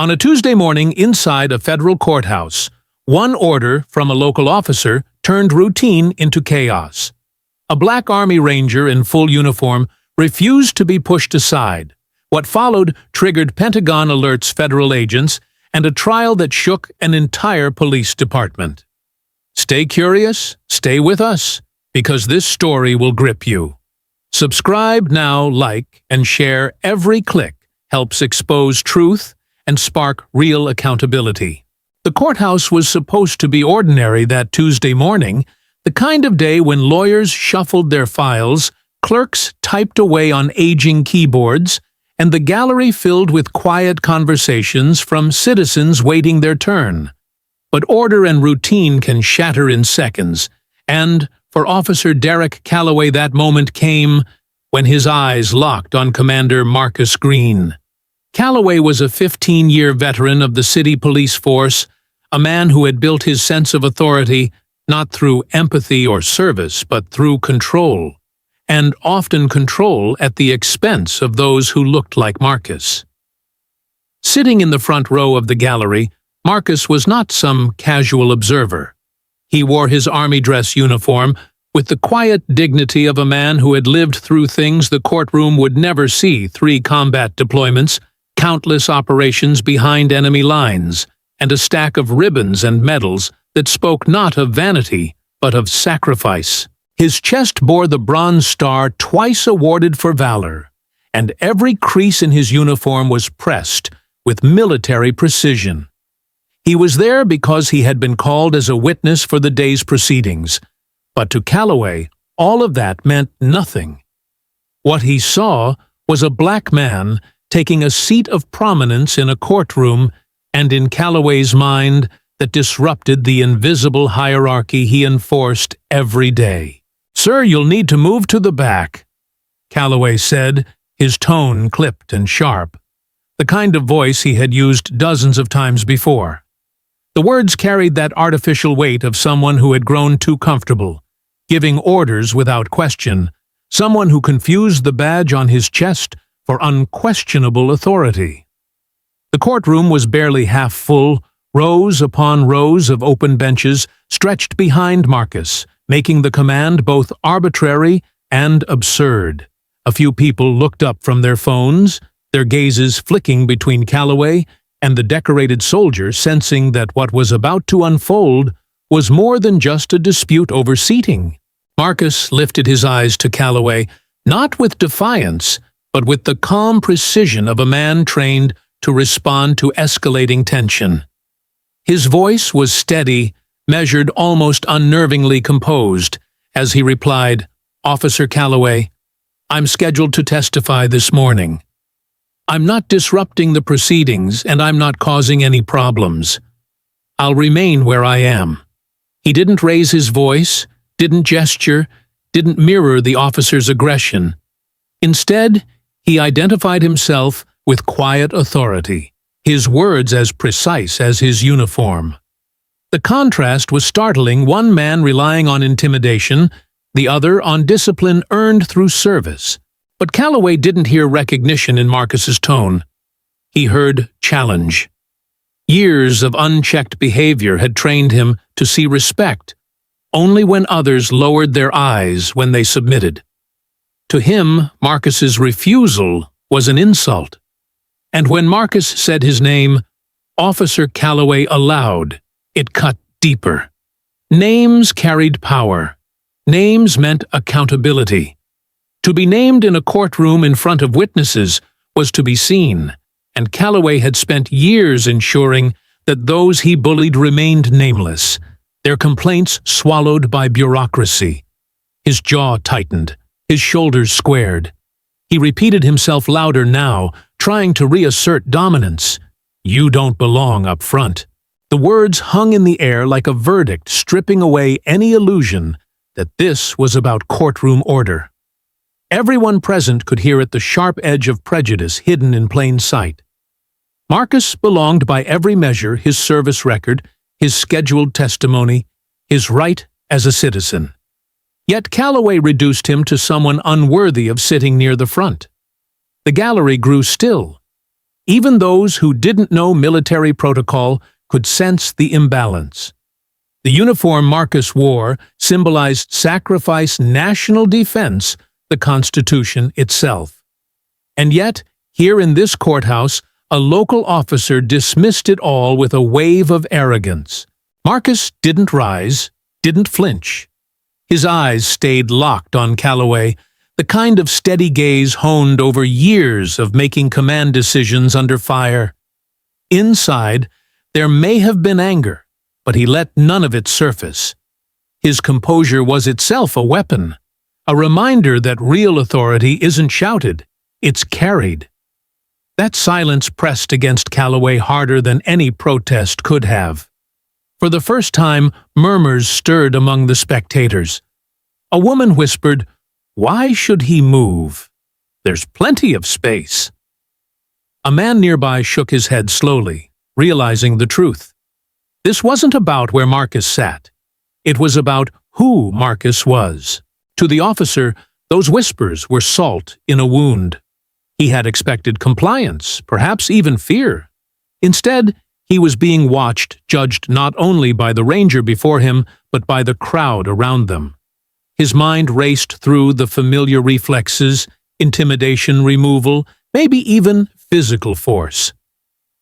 On a Tuesday morning inside a federal courthouse, one order from a local officer turned routine into chaos. A black Army Ranger in full uniform refused to be pushed aside. What followed triggered Pentagon alerts federal agents and a trial that shook an entire police department. Stay curious, stay with us, because this story will grip you. Subscribe now, like, and share. Every click helps expose truth and spark real accountability. The courthouse was supposed to be ordinary that Tuesday morning, the kind of day when lawyers shuffled their files, clerks typed away on aging keyboards, and the gallery filled with quiet conversations from citizens waiting their turn. But order and routine can shatter in seconds, and for Officer Derek Calloway that moment came when his eyes locked on Commander Marcus Greene. Calloway was a 15-year veteran of the city police force, a man who had built his sense of authority not through empathy or service, but through control, and often control at the expense of those who looked like Marcus. Sitting in the front row of the gallery, Marcus was not some casual observer. He wore his army dress uniform with the quiet dignity of a man who had lived through things the courtroom would never see: 3 combat deployments, countless operations behind enemy lines, and a stack of ribbons and medals that spoke not of vanity, but of sacrifice. His chest bore the Bronze Star twice awarded for valor, and every crease in his uniform was pressed with military precision. He was there because he had been called as a witness for the day's proceedings, but to Calloway, all of that meant nothing. What he saw was a black man taking a seat of prominence in a courtroom, and in Calloway's mind that disrupted the invisible hierarchy he enforced every day. "Sir, you'll need to move to the back," Calloway said, his tone clipped and sharp, the kind of voice he had used dozens of times before. The words carried that artificial weight of someone who had grown too comfortable, giving orders without question, someone who confused the badge on his chest for unquestionable authority. The courtroom was barely half full, rows upon rows of open benches stretched behind Marcus, making the command both arbitrary and absurd. A few people looked up from their phones, their gazes flicking between Calloway and the decorated soldier, sensing that what was about to unfold was more than just a dispute over seating. Marcus lifted his eyes to Calloway, not with defiance, but with the calm precision of a man trained to respond to escalating tension. His voice was steady, measured, almost unnervingly composed, as he replied, "Officer Calloway, I'm scheduled to testify this morning. I'm not disrupting the proceedings, and I'm not causing any problems. I'll remain where I am." He didn't raise his voice, didn't gesture, didn't mirror the officer's aggression. Instead, he identified himself with quiet authority, his words as precise as his uniform. The contrast was startling, one man relying on intimidation, the other on discipline earned through service. But Calloway didn't hear recognition in Marcus's tone. He heard challenge. Years of unchecked behavior had trained him to see respect only when others lowered their eyes when they submitted. To him, Marcus's refusal was an insult. And when Marcus said his name, Officer Calloway, aloud, it cut deeper. Names carried power. Names meant accountability. To be named in a courtroom in front of witnesses was to be seen, and Calloway had spent years ensuring that those he bullied remained nameless, their complaints swallowed by bureaucracy. His jaw tightened, his shoulders squared. He repeated himself louder now, trying to reassert dominance. "You don't belong up front." The words hung in the air like a verdict, stripping away any illusion that this was about courtroom order. Everyone present could hear it, the sharp edge of prejudice hidden in plain sight. Marcus belonged by every measure: his service record, his scheduled testimony, his right as a citizen. Yet Calloway reduced him to someone unworthy of sitting near the front. The gallery grew still. Even those who didn't know military protocol could sense the imbalance. The uniform Marcus wore symbolized sacrifice, national defense, the Constitution itself. And yet, here in this courthouse, a local officer dismissed it all with a wave of arrogance. Marcus didn't rise, didn't flinch. His eyes stayed locked on Calloway, the kind of steady gaze honed over years of making command decisions under fire. Inside, there may have been anger, but he let none of it surface. His composure was itself a weapon, a reminder that real authority isn't shouted, it's carried. That silence pressed against Calloway harder than any protest could have. For the first time, murmurs stirred among the spectators. A woman whispered, "Why should he move? There's plenty of space." A man nearby shook his head slowly, realizing the truth. This wasn't about where Marcus sat. It was about who Marcus was. To the officer, those whispers were salt in a wound. He had expected compliance, perhaps even fear. Instead, he was being watched, judged not only by the ranger before him, but by the crowd around them. His mind raced through the familiar reflexes, intimidation, removal, maybe even physical force.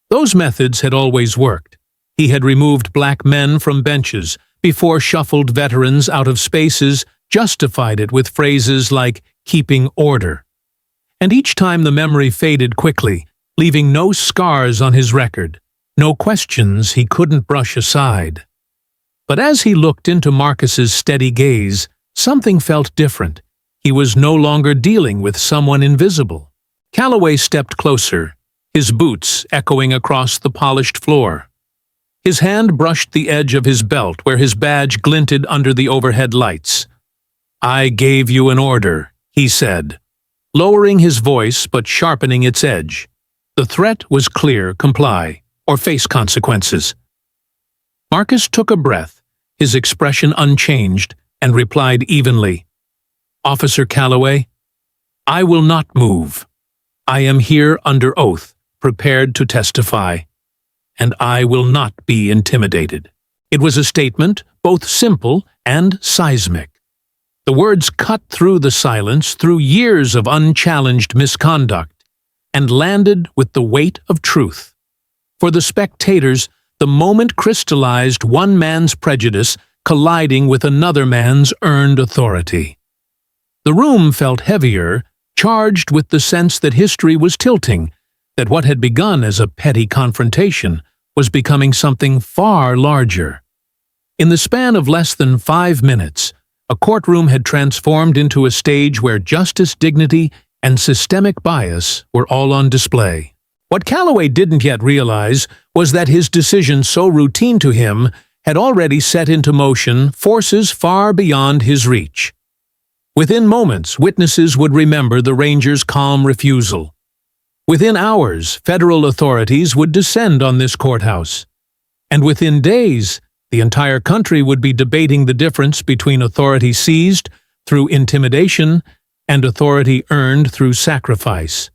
Those methods had always worked. He had removed black men from benches, before shuffled veterans out of spaces, justified it with phrases like keeping order. And each time the memory faded quickly, leaving no scars on his record, no questions he couldn't brush aside. But as he looked into Marcus's steady gaze, something felt different. He was no longer dealing with someone invisible. Calloway stepped closer, his boots echoing across the polished floor. His hand brushed the edge of his belt where his badge glinted under the overhead lights. "I gave you an order," he said, lowering his voice but sharpening its edge. The threat was clear: comply, or face consequences. Marcus took a breath, his expression unchanged, and replied evenly, "Officer Calloway, I will not move. I am here under oath, prepared to testify, and I will not be intimidated." It was a statement both simple and seismic. The words cut through the silence, through years of unchallenged misconduct, and landed with the weight of truth. For the spectators, the moment crystallized one man's prejudice colliding with another man's earned authority. The room felt heavier, charged with the sense that history was tilting, that what had begun as a petty confrontation was becoming something far larger. In the span of less than 5 minutes, a courtroom had transformed into a stage where justice, dignity, and systemic bias were all on display. What Calloway didn't yet realize was that his decision, so routine to him, had already set into motion forces far beyond his reach. Within moments, witnesses would remember the ranger's calm refusal. Within hours, federal authorities would descend on this courthouse. And within days, the entire country would be debating the difference between authority seized through intimidation and authority earned through sacrifice.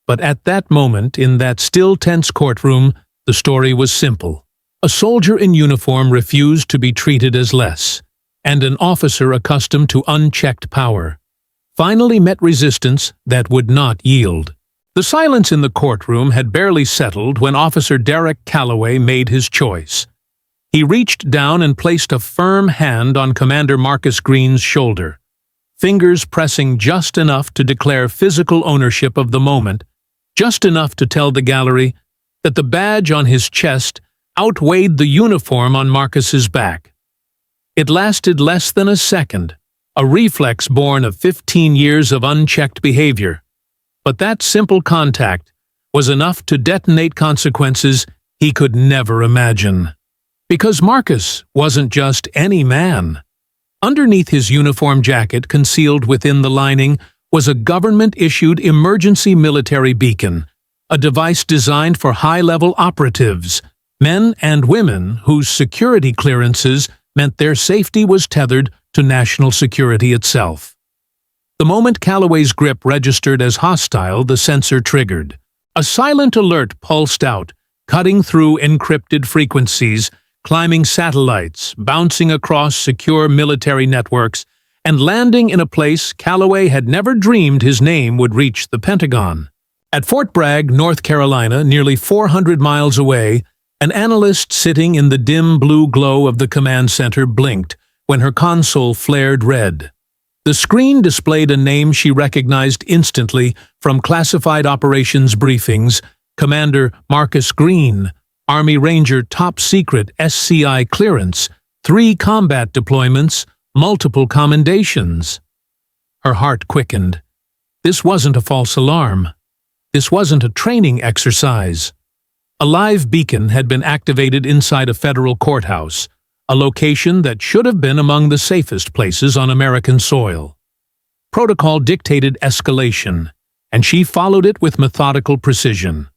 But at that moment, in that still tense courtroom, the story was simple. A soldier in uniform refused to be treated as less, and an officer accustomed to unchecked power finally met resistance that would not yield. The silence in the courtroom had barely settled when Officer Derek Calloway made his choice. He reached down and placed a firm hand on Commander Marcus Greene's shoulder, fingers pressing just enough to declare physical ownership of the moment, just enough to tell the gallery that the badge on his chest outweighed the uniform on Marcus's back. It lasted less than a second, a reflex born of 15 years of unchecked behavior. But that simple contact was enough to detonate consequences he could never imagine. Because Marcus wasn't just any man. Underneath his uniform jacket, concealed within the lining, was a government-issued emergency military beacon, a device designed for high-level operatives, men and women whose security clearances meant their safety was tethered to national security itself. The moment Calloway's grip registered as hostile, the sensor triggered. A silent alert pulsed out, cutting through encrypted frequencies, climbing satellites, bouncing across secure military networks, and landing in a place Calloway had never dreamed his name would reach the Pentagon. At Fort Bragg, North Carolina, nearly 400 miles away, an analyst sitting in the dim blue glow of the command center blinked when her console flared red. The screen displayed a name she recognized instantly from classified operations briefings: Commander Marcus Greene, Army Ranger top secret SCI clearance, 3 combat deployments, multiple commendations. Her heart quickened. This wasn't a false alarm. This wasn't a training exercise. A live beacon had been activated inside a federal courthouse, a location that should have been among the safest places on American soil. Protocol dictated escalation, and she followed it with methodical precision.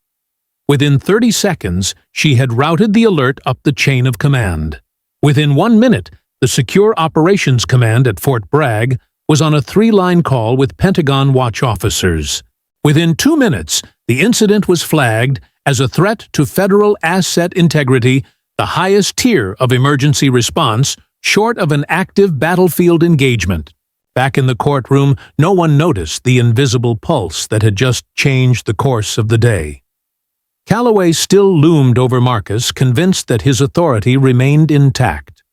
Within 30 seconds, she had routed the alert up the chain of command. Within 1 minute, the Secure Operations Command at Fort Bragg was on a 3-line call with Pentagon watch officers. Within 2 minutes, the incident was flagged as a threat to federal asset integrity, the highest tier of emergency response, short of an active battlefield engagement. Back in the courtroom, no one noticed the invisible pulse that had just changed the course of the day. Calloway still loomed over Marcus, convinced that his authority remained intact.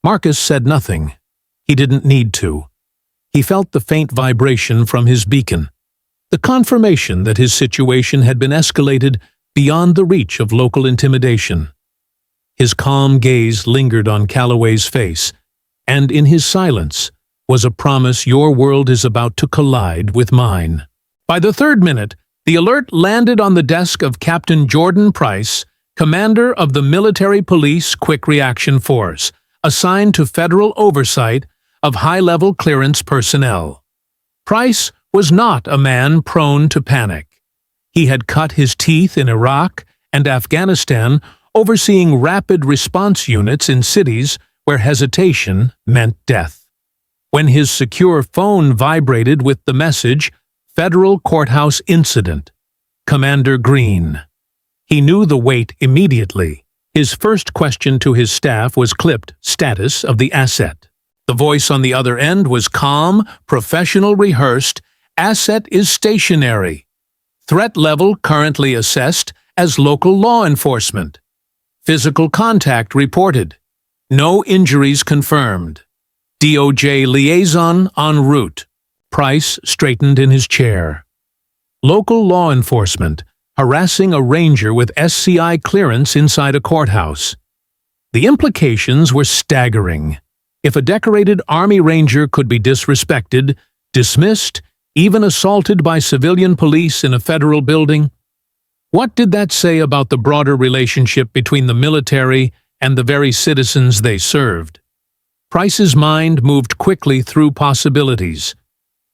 Marcus said nothing. He didn't need to. He felt the faint vibration from his beacon, the confirmation that his situation had been escalated beyond the reach of local intimidation. His calm gaze lingered on Calloway's face, and in his silence was a promise your world is about to collide with mine. By the 3rd minute, the alert landed on the desk of Captain Jordan Price, commander of the Military Police Quick Reaction Force, assigned to federal oversight of high-level clearance personnel. Price was not a man prone to panic. He had cut his teeth in Iraq and Afghanistan, overseeing rapid response units in cities where hesitation meant death. When his secure phone vibrated with the message, "Federal Courthouse Incident, Commander Greene," he knew the weight immediately. His first question to his staff was clipped status of the asset. The voice on the other end was calm, professional, rehearsed. "Asset is stationary. Threat level currently assessed as local law enforcement. Physical contact reported. No injuries confirmed. DOJ liaison en route." Price straightened in his chair. Local law enforcement harassing a ranger with SCI clearance inside a courthouse. The implications were staggering. If a decorated Army Ranger could be disrespected, dismissed, even assaulted by civilian police in a federal building, what did that say about the broader relationship between the military and the very citizens they served? Price's mind moved quickly through possibilities: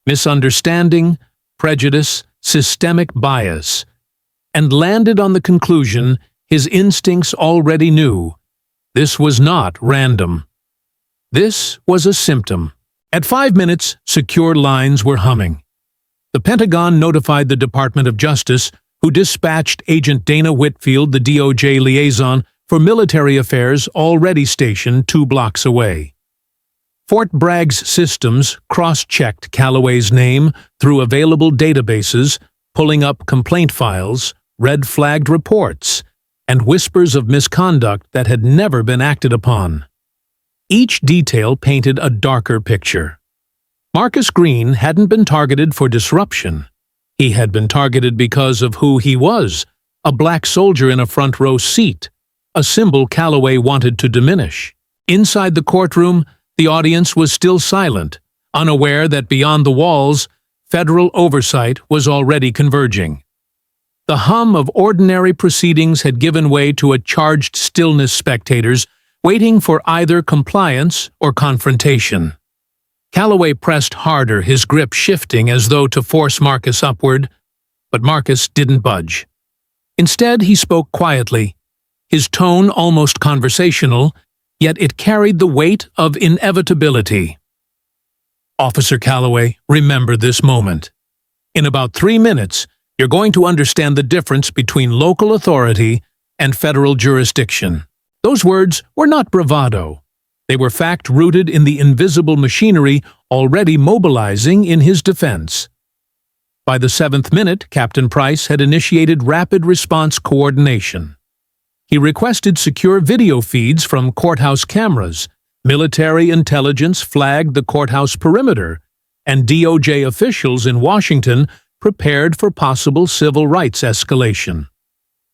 misunderstanding, prejudice, systemic bias, and landed on the conclusion his instincts already knew. This was not random. This was a symptom. At 5 minutes, secure lines were humming. The Pentagon notified the Department of Justice, who dispatched Agent Dana Whitfield, the DOJ liaison for military affairs, already stationed 2 blocks away. Fort Bragg's systems cross-checked Calloway's name through available databases, pulling up complaint files, red-flagged reports, and whispers of misconduct that had never been acted upon. Each detail painted a darker picture. Marcus Greene hadn't been targeted for disruption. He had been targeted because of who he was, a black soldier in a front-row seat, a symbol Calloway wanted to diminish. Inside the courtroom, the audience was still silent, unaware that beyond the walls, federal oversight was already converging. The hum of ordinary proceedings had given way to a charged stillness, spectators waiting for either compliance or confrontation. Calloway pressed harder, his grip shifting as though to force Marcus upward, but Marcus didn't budge. Instead, he spoke quietly, his tone almost conversational, yet it carried the weight of inevitability. "Officer Calloway, remember this moment. In about 3 minutes, You're going to understand the difference between local authority and federal jurisdiction. Those words were not bravado. They were fact rooted in the invisible machinery already mobilizing in his defense. By the 7th minute, Captain Price had initiated rapid response coordination. He requested secure video feeds from courthouse cameras, military intelligence flagged the courthouse perimeter, and DOJ officials in Washington prepared for possible civil rights escalation.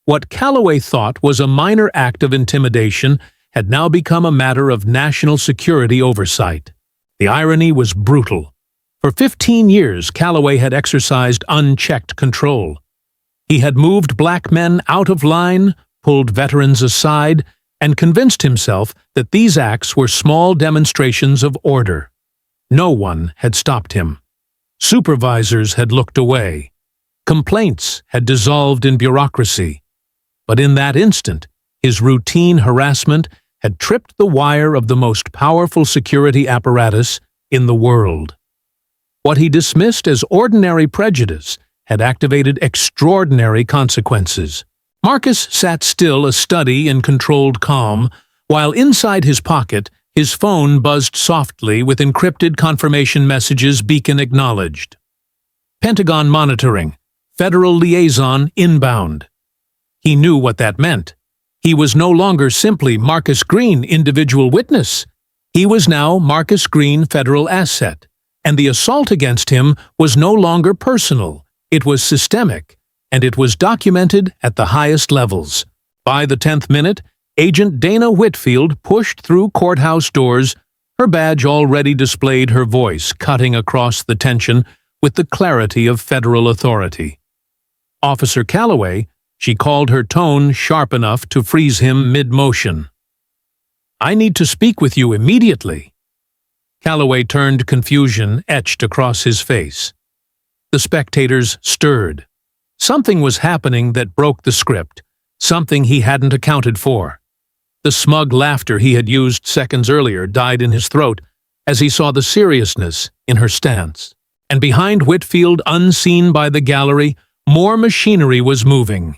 What Calloway thought was a minor act of intimidation had now become a matter of national security oversight. The irony was brutal. For 15 years, Calloway had exercised unchecked control. He had moved black men out of line, pulled veterans aside, and convinced himself that these acts were small demonstrations of order. No one had stopped him. Supervisors had looked away. Complaints had dissolved in bureaucracy. But in that instant, his routine harassment had tripped the wire of the most powerful security apparatus in the world. What he dismissed as ordinary prejudice had activated extraordinary consequences. Marcus sat still, a study in controlled calm, while inside his pocket, his phone buzzed softly with encrypted confirmation messages beacon acknowledged. Pentagon monitoring. Federal liaison inbound. He knew what that meant. He was no longer simply Marcus Greene, individual witness. He was now Marcus Greene, federal asset. And the assault against him was no longer personal. It was systemic, and it was documented at the highest levels. By the 10th minute, Agent Dana Whitfield pushed through courthouse doors. Her badge already displayed her voice, cutting across the tension with the clarity of federal authority. Officer Calloway, she called her tone sharp enough to freeze him mid-motion. "I need to speak with you immediately." Calloway turned, confusion etched across his face. The spectators stirred. Something was happening that broke the script, something he hadn't accounted for. The smug laughter he had used seconds earlier died in his throat as he saw the seriousness in her stance. And behind Whitfield, unseen by the gallery, more machinery was moving.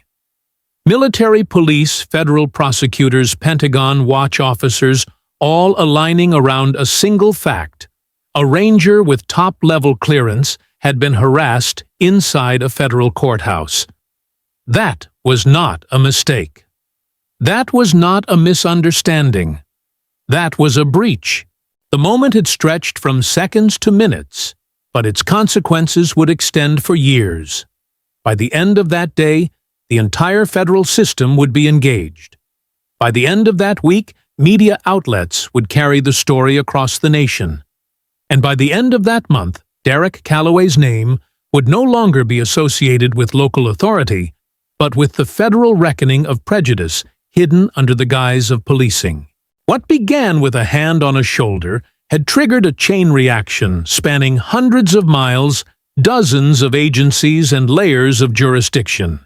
Military police, federal prosecutors, Pentagon watch officers, all aligning around a single fact. A ranger with top-level clearance had been harassed inside a federal courthouse. That was not a mistake. That was not a misunderstanding. That was a breach. The moment had stretched from seconds to minutes, but its consequences would extend for years. By the end of that day, the entire federal system would be engaged. By the end of that week, media outlets would carry the story across the nation. And by the end of that month, Derek Calloway's name would no longer be associated with local authority, but with the federal reckoning of prejudice hidden under the guise of policing. What began with a hand on a shoulder had triggered a chain reaction spanning hundreds of miles, dozens of agencies, and layers of jurisdiction.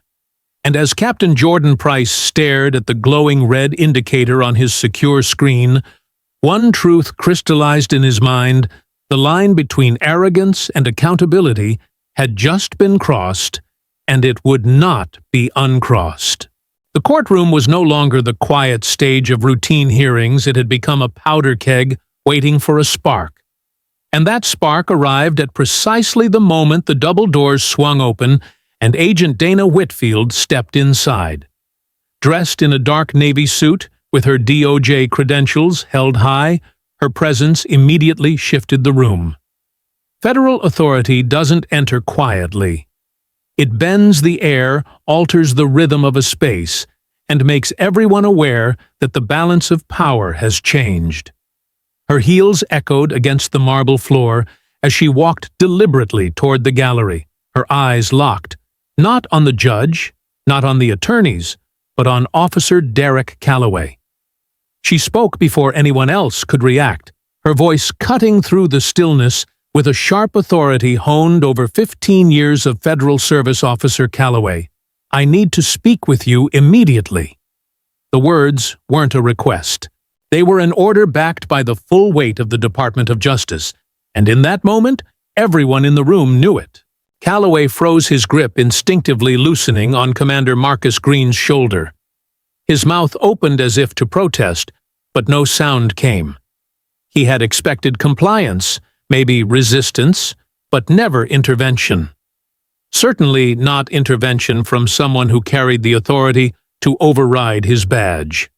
And as Captain Jordan Price stared at the glowing red indicator on his secure screen, one truth crystallized in his mind: the line between arrogance and accountability had just been crossed, and it would not be uncrossed. The courtroom was no longer the quiet stage of routine hearings. It had become a powder keg waiting for a spark. And that spark arrived at precisely the moment the double doors swung open and Agent Dana Whitfield stepped inside. Dressed in a dark navy suit, with her DOJ credentials held high, her presence immediately shifted the room. Federal authority doesn't enter quietly. It bends the air, alters the rhythm of a space, and makes everyone aware that the balance of power has changed. Her heels echoed against the marble floor as she walked deliberately toward the gallery, her eyes locked, not on the judge, not on the attorneys, but on Officer Derek Calloway. She spoke before anyone else could react, her voice cutting through the stillness with a sharp authority honed over 15 years of federal service. "Officer Calloway, I need to speak with you immediately." The words weren't a request. They were an order backed by the full weight of the Department of Justice, and in that moment, everyone in the room knew it. Calloway froze his grip, instinctively loosening on Commander Marcus Greene's shoulder. His mouth opened as if to protest, but no sound came. He had expected compliance, maybe resistance, but never intervention. Certainly not intervention from someone who carried the authority to override his badge.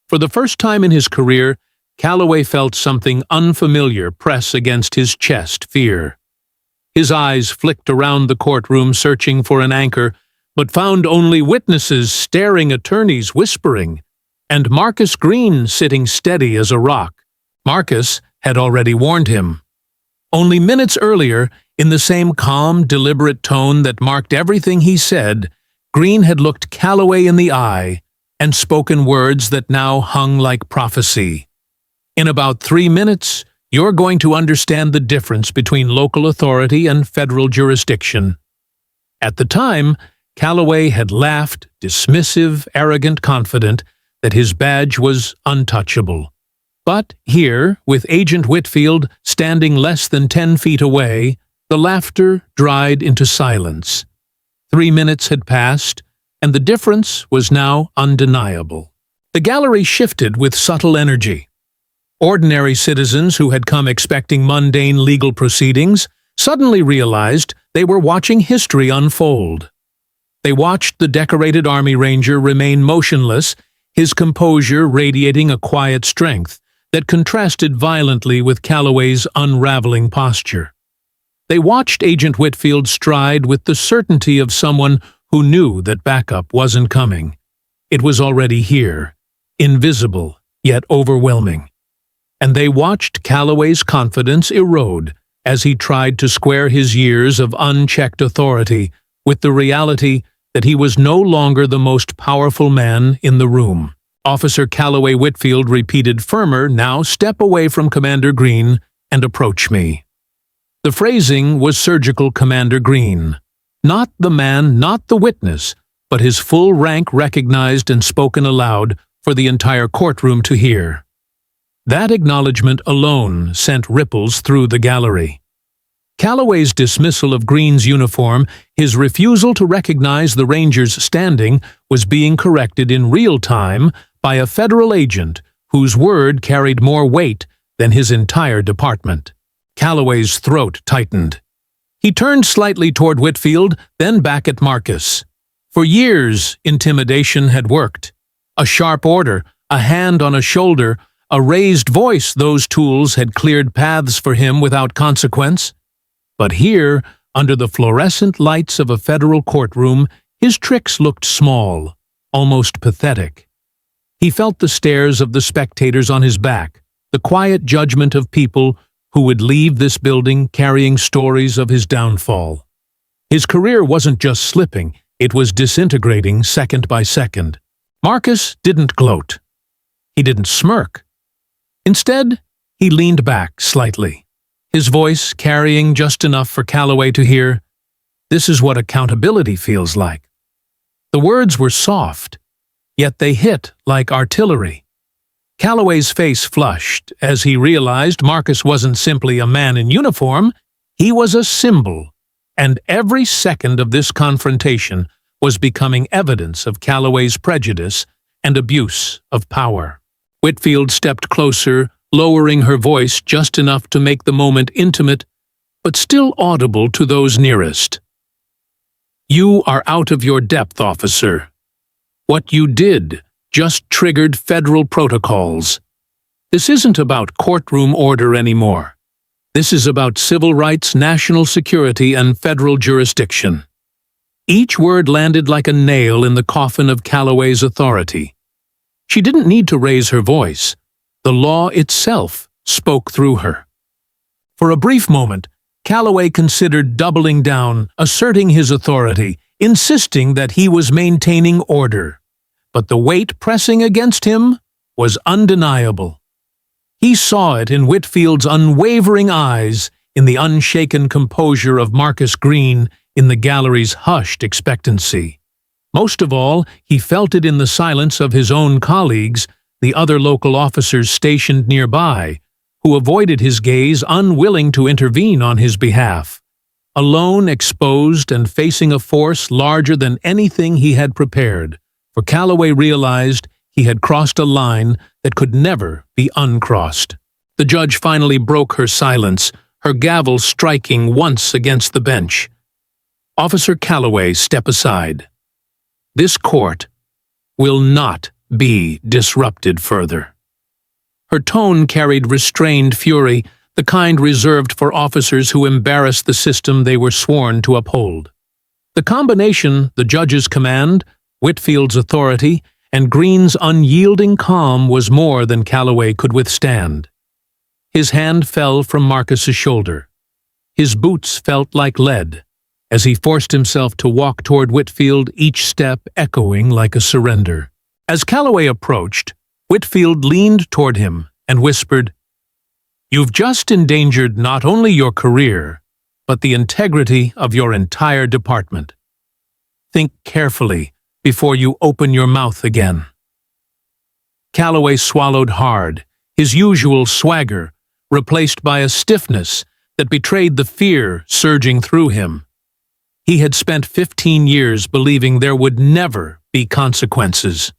For the first time in his career, Calloway felt something unfamiliar press against his chest, fear. His eyes flicked around the courtroom searching for an anchor, but found only witnesses, staring attorneys whispering, and Marcus Greene sitting steady as a rock. Marcus had already warned him. Only minutes earlier, in the same calm, deliberate tone that marked everything he said, Greene had looked Calloway in the eye and spoken words that now hung like prophecy. In about 3 minutes, you're going to understand the difference between local authority and federal jurisdiction. At the time, Calloway had laughed, dismissive, arrogant, confident, that his badge was untouchable. But here, with Agent Whitfield standing less than 10 feet away, the laughter dried into silence. 3 minutes had passed, and the difference was now undeniable. The gallery shifted with subtle energy. Ordinary citizens who had come expecting mundane legal proceedings suddenly realized they were watching history unfold. They watched the decorated Army Ranger remain motionless, his composure radiating a quiet strength that contrasted violently with Calloway's unraveling posture. They watched Agent Whitfield stride with the certainty of someone who knew that backup wasn't coming. It was already here, invisible yet overwhelming. And they watched Calloway's confidence erode as he tried to square his years of unchecked authority with the reality that he was no longer the most powerful man in the room. Officer Calloway Whitfield repeated firmer, "Now step away from Commander Greene and approach me." The phrasing was surgical. Commander Greene. Not the man, not the witness, but his full rank recognized and spoken aloud for the entire courtroom to hear. That acknowledgement alone sent ripples through the gallery. Calloway's dismissal of Greene's uniform, his refusal to recognize the Ranger's standing, was being corrected in real time by a federal agent whose word carried more weight than his entire department. Calloway's throat tightened. He turned slightly toward Whitfield, then back at Marcus. For years, intimidation had worked. A sharp order, a hand on a shoulder, a raised voice, those tools had cleared paths for him without consequence. But here, under the fluorescent lights of a federal courtroom, his tricks looked small, almost pathetic. He felt the stares of the spectators on his back, the quiet judgment of people who would leave this building carrying stories of his downfall. His career wasn't just slipping, it was disintegrating second by second. Marcus didn't gloat. He didn't smirk. Instead, he leaned back slightly, his voice carrying just enough for Calloway to hear, "This is what accountability feels like." The words were soft, yet they hit like artillery. Calloway's face flushed as he realized Marcus wasn't simply a man in uniform, he was a symbol, and every second of this confrontation was becoming evidence of Calloway's prejudice and abuse of power. Whitfield stepped closer, lowering her voice just enough to make the moment intimate, but still audible to those nearest. "You are out of your depth, officer. What you did just triggered federal protocols. This isn't about courtroom order anymore. This is about civil rights, national security, and federal jurisdiction." Each word landed like a nail in the coffin of Calloway's authority. She didn't need to raise her voice. The law itself spoke through her. For a brief moment, Calloway considered doubling down, asserting his authority, insisting that he was maintaining order. But the weight pressing against him was undeniable. He saw it in Whitfield's unwavering eyes, in the unshaken composure of Marcus Greene, in the gallery's hushed expectancy. Most of all, he felt it in the silence of his own colleagues, the other local officers stationed nearby, who avoided his gaze, unwilling to intervene on his behalf. alone, exposed, and facing a force larger than anything he had prepared, for Calloway realized he had crossed a line that could never be uncrossed. The judge finally broke her silence, her gavel striking once against the bench. "Officer Calloway, step aside. This court will not be disrupted further." Her tone carried restrained fury, the kind reserved for officers who embarrass the system they were sworn to uphold. The combination, the judge's command, Whitfield's authority, and Greene's unyielding calm was more than Calloway could withstand. His hand fell from Marcus's shoulder. His boots felt like lead, as he forced himself to walk toward Whitfield, each step echoing like a surrender. As Calloway approached, Whitfield leaned toward him and whispered, "You've just endangered not only your career, but the integrity of your entire department. Think carefully before you open your mouth again." Calloway swallowed hard, his usual swagger replaced by a stiffness that betrayed the fear surging through him. He had spent 15 years believing there would never be consequences.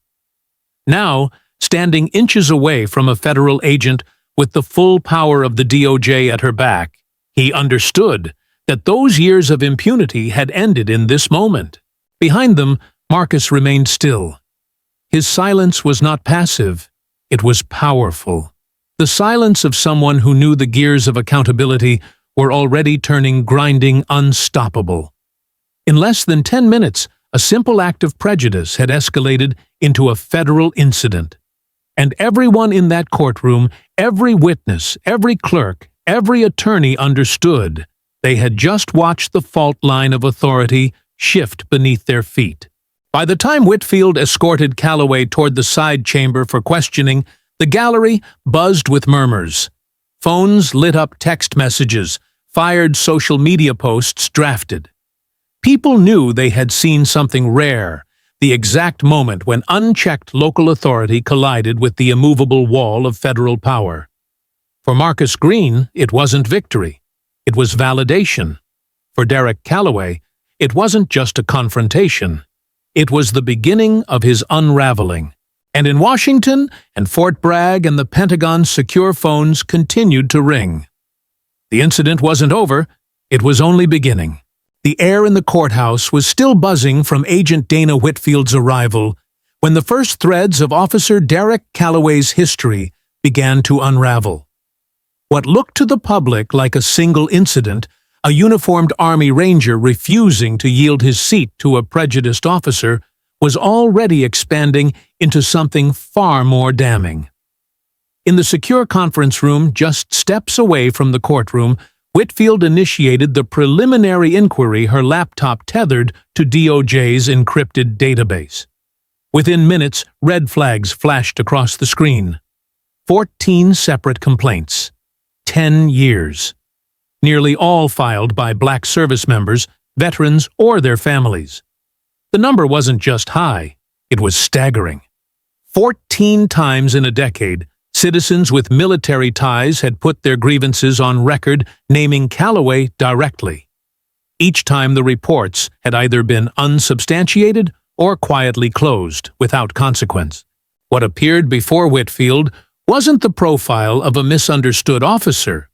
Now, standing inches away from a federal agent with the full power of the DOJ at her back, he understood that those years of impunity had ended in this moment. Behind them, Marcus remained still. His silence was not passive, it was powerful. The silence of someone who knew the gears of accountability were already turning grinding unstoppable. In less than 10 minutes, a simple act of prejudice had escalated into a federal incident. And everyone in that courtroom, every witness, every clerk, every attorney understood they had just watched the fault line of authority shift beneath their feet. By the time Whitfield escorted Calloway toward the side chamber for questioning, the gallery buzzed with murmurs. Phones lit up text messages, fired social media posts drafted. People knew they had seen something rare, the exact moment when unchecked local authority collided with the immovable wall of federal power. For Marcus Greene, it wasn't victory. It was validation. For Derek Calloway, it wasn't just a confrontation. It was the beginning of his unraveling. And in Washington and Fort Bragg and the Pentagon's secure phones continued to ring. The incident wasn't over, it was only beginning. The air in the courthouse was still buzzing from Agent Dana Whitfield's arrival when the first threads of Officer Derek Calloway's history began to unravel. What looked to the public like a single incident, a uniformed Army Ranger refusing to yield his seat to a prejudiced officer, was already expanding into something far more damning. In the secure conference room just steps away from the courtroom, Whitfield initiated the preliminary inquiry, her laptop tethered to DOJ's encrypted database. Within minutes, red flags flashed across the screen. 14 separate complaints. 10 years. Nearly all filed by Black service members, veterans, or their families. The number wasn't just high, it was staggering. 14 times in a decade, citizens with military ties had put their grievances on record, naming Calloway directly. Each time the reports had either been unsubstantiated or quietly closed without consequence. What appeared before Whitfield wasn't the profile of a misunderstood officer.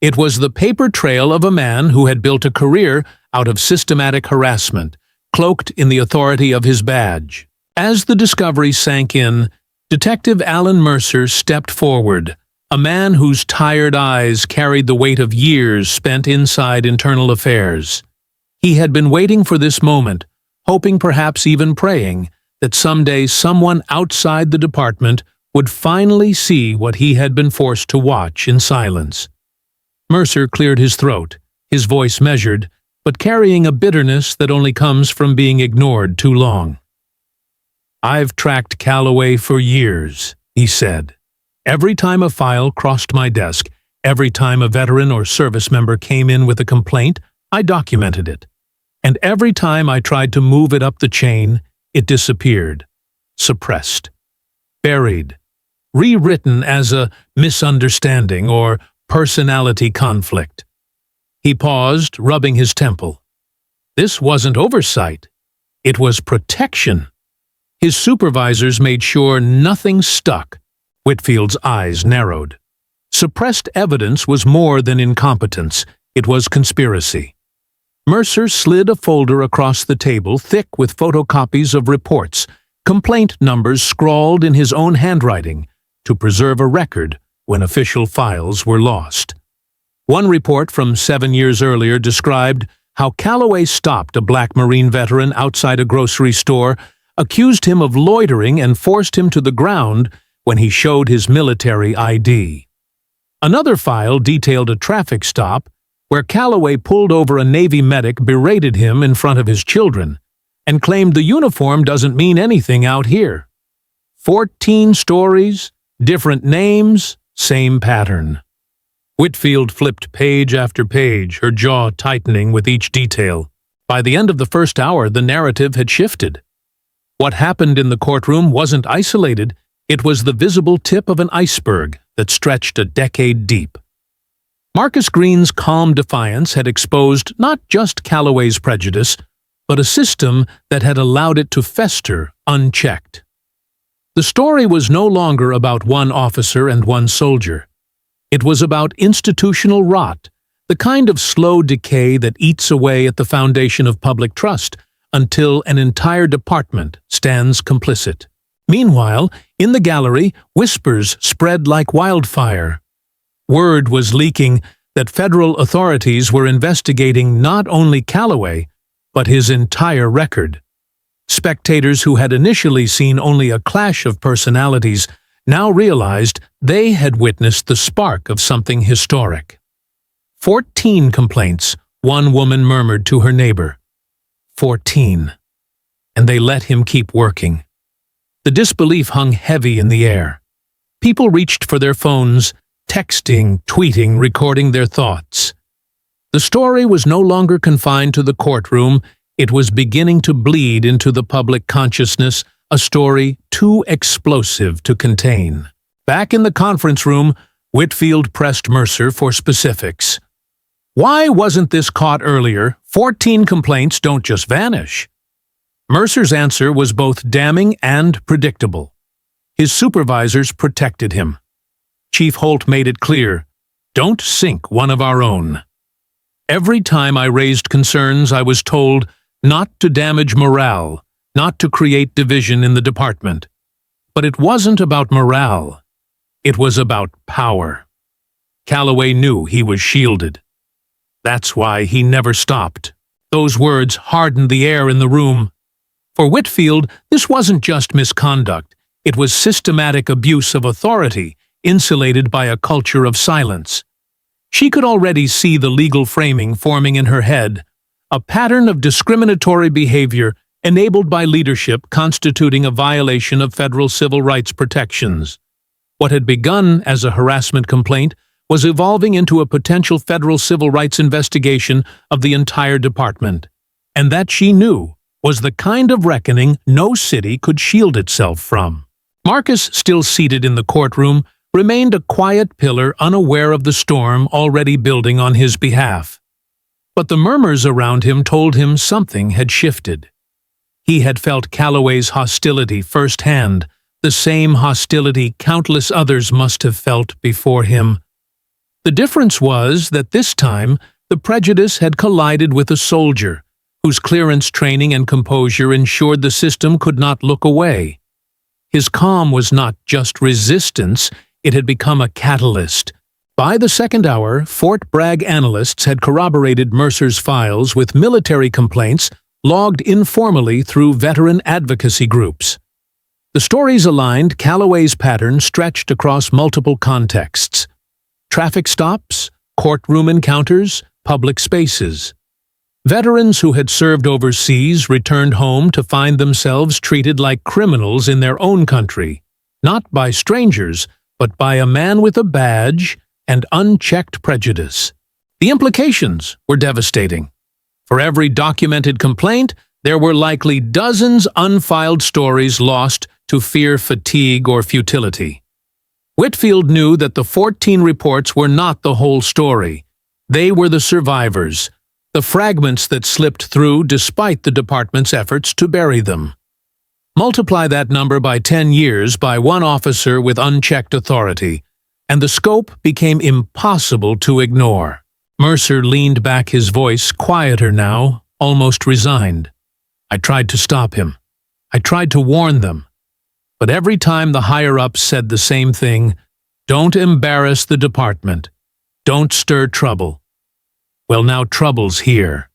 It was the paper trail of a man who had built a career out of systematic harassment, cloaked in the authority of his badge. As the discovery sank in, Detective Alan Mercer stepped forward, a man whose tired eyes carried the weight of years spent inside internal affairs. He had been waiting for this moment, hoping, perhaps even praying, that someday someone outside the department would finally see what he had been forced to watch in silence. Mercer cleared his throat, his voice measured, but carrying a bitterness that only comes from being ignored too long. "I've tracked Calloway for years," he said. "Every time a file crossed my desk, every time a veteran or service member came in with a complaint, I documented it. And every time I tried to move it up the chain, it disappeared, suppressed, buried, rewritten as a misunderstanding or personality conflict." He paused, rubbing his temple. This wasn't oversight. It was protection. His supervisors made sure nothing stuck. Whitfield's eyes narrowed. Suppressed evidence was more than incompetence. It was conspiracy. Mercer slid a folder across the table, thick with photocopies of reports, complaint numbers scrawled in his own handwriting, to preserve a record when official files were lost. One report from 7 years earlier described how Calloway stopped a black Marine veteran outside a grocery store, accused him of loitering, and forced him to the ground when he showed his military ID. Another file detailed a traffic stop where Calloway pulled over a Navy medic, berated him in front of his children, and claimed the uniform doesn't mean anything out here. 14 stories, different names, same pattern. Whitfield flipped page after page, her jaw tightening with each detail. By the end of the first hour, the narrative had shifted. What happened in the courtroom wasn't isolated, it was the visible tip of an iceberg that stretched a decade deep. Marcus Greene's calm defiance had exposed not just Calloway's prejudice, but a system that had allowed it to fester unchecked. The story was no longer about one officer and one soldier. It was about institutional rot, the kind of slow decay that eats away at the foundation of public trust until an entire department stands complicit. Meanwhile, in the gallery, whispers spread like wildfire. Word was leaking that federal authorities were investigating not only Calloway, but his entire record. Spectators who had initially seen only a clash of personalities now realized they had witnessed the spark of something historic. 14 complaints, one woman murmured to her neighbor. 14. And they let him keep working. The disbelief hung heavy in the air. People reached for their phones, texting, tweeting, recording their thoughts. The story was no longer confined to the courtroom. It was beginning to bleed into the public consciousness, a story too explosive to contain. Back in the conference room, Whitfield pressed Mercer for specifics. Why wasn't this caught earlier? 14 complaints don't just vanish. Mercer's answer was both damning and predictable. His supervisors protected him. Chief Holt made it clear, don't sink one of our own. Every time I raised concerns, I was told not to damage morale, not to create division in the department. But it wasn't about morale. It was about power. Calloway knew he was shielded. That's why he never stopped. Those words hardened the air in the room. For Whitfield, this wasn't just misconduct. It was systematic abuse of authority, insulated by a culture of silence. She could already see the legal framing forming in her head, a pattern of discriminatory behavior enabled by leadership constituting a violation of federal civil rights protections. What had begun as a harassment complaint was evolving into a potential federal civil rights investigation of the entire department. And that, she knew, was the kind of reckoning no city could shield itself from. Marcus, still seated in the courtroom, remained a quiet pillar, unaware of the storm already building on his behalf. But the murmurs around him told him something had shifted. He had felt Calloway's hostility firsthand, the same hostility countless others must have felt before him. The difference was that this time the prejudice had collided with a soldier, whose clearance training and composure ensured the system could not look away. His calm was not just resistance, it had become a catalyst. By the second hour, Fort Bragg analysts had corroborated Mercer's files with military complaints logged informally through veteran advocacy groups. The stories aligned. Calloway's pattern stretched across multiple contexts: traffic stops, courtroom encounters, public spaces. Veterans who had served overseas returned home to find themselves treated like criminals in their own country, not by strangers, but by a man with a badge and unchecked prejudice. The implications were devastating. For every documented complaint, there were likely dozens unfiled stories lost to fear fatigue or futility. Whitfield knew that the 14 reports were not the whole story. They were the survivors, the fragments that slipped through despite the department's efforts to bury them. Multiply that number by 10 years by one officer with unchecked authority, and the scope became impossible to ignore. Mercer leaned back, his voice quieter now, almost resigned. I tried to stop him. I tried to warn them. But every time the higher-ups said the same thing, don't embarrass the department. Don't stir trouble. Well, now trouble's here.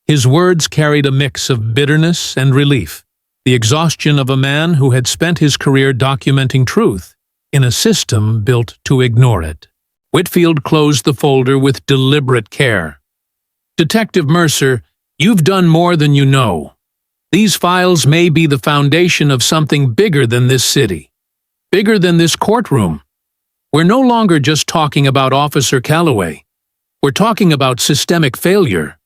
His words carried a mix of bitterness and relief, the exhaustion of a man who had spent his career documenting truth in a system built to ignore it. Whitfield closed the folder with deliberate care. Detective Mercer, you've done more than you know. These files may be the foundation of something bigger than this city, bigger than this courtroom. We're no longer just talking about Officer Calloway. We're talking about systemic failure.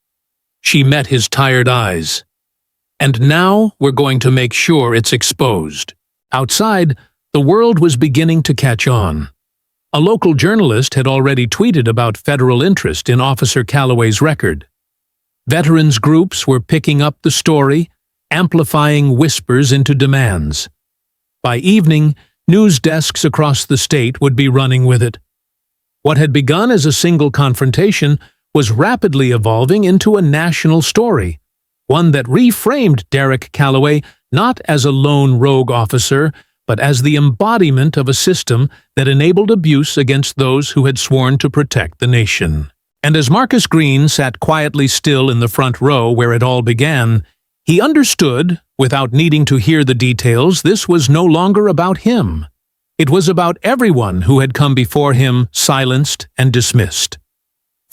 She met his tired eyes. And now we're going to make sure it's exposed. Outside, the world was beginning to catch on. A local journalist had already tweeted about federal interest in Officer Calloway's record. Veterans groups were picking up the story, amplifying whispers into demands. By evening, news desks across the state would be running with it. What had begun as a single confrontation was rapidly evolving into a national story, one that reframed Derek Calloway not as a lone rogue officer, but as the embodiment of a system that enabled abuse against those who had sworn to protect the nation. And as Marcus Greene sat quietly still in the front row where it all began, he understood, without needing to hear the details, this was no longer about him. It was about everyone who had come before him, silenced and dismissed.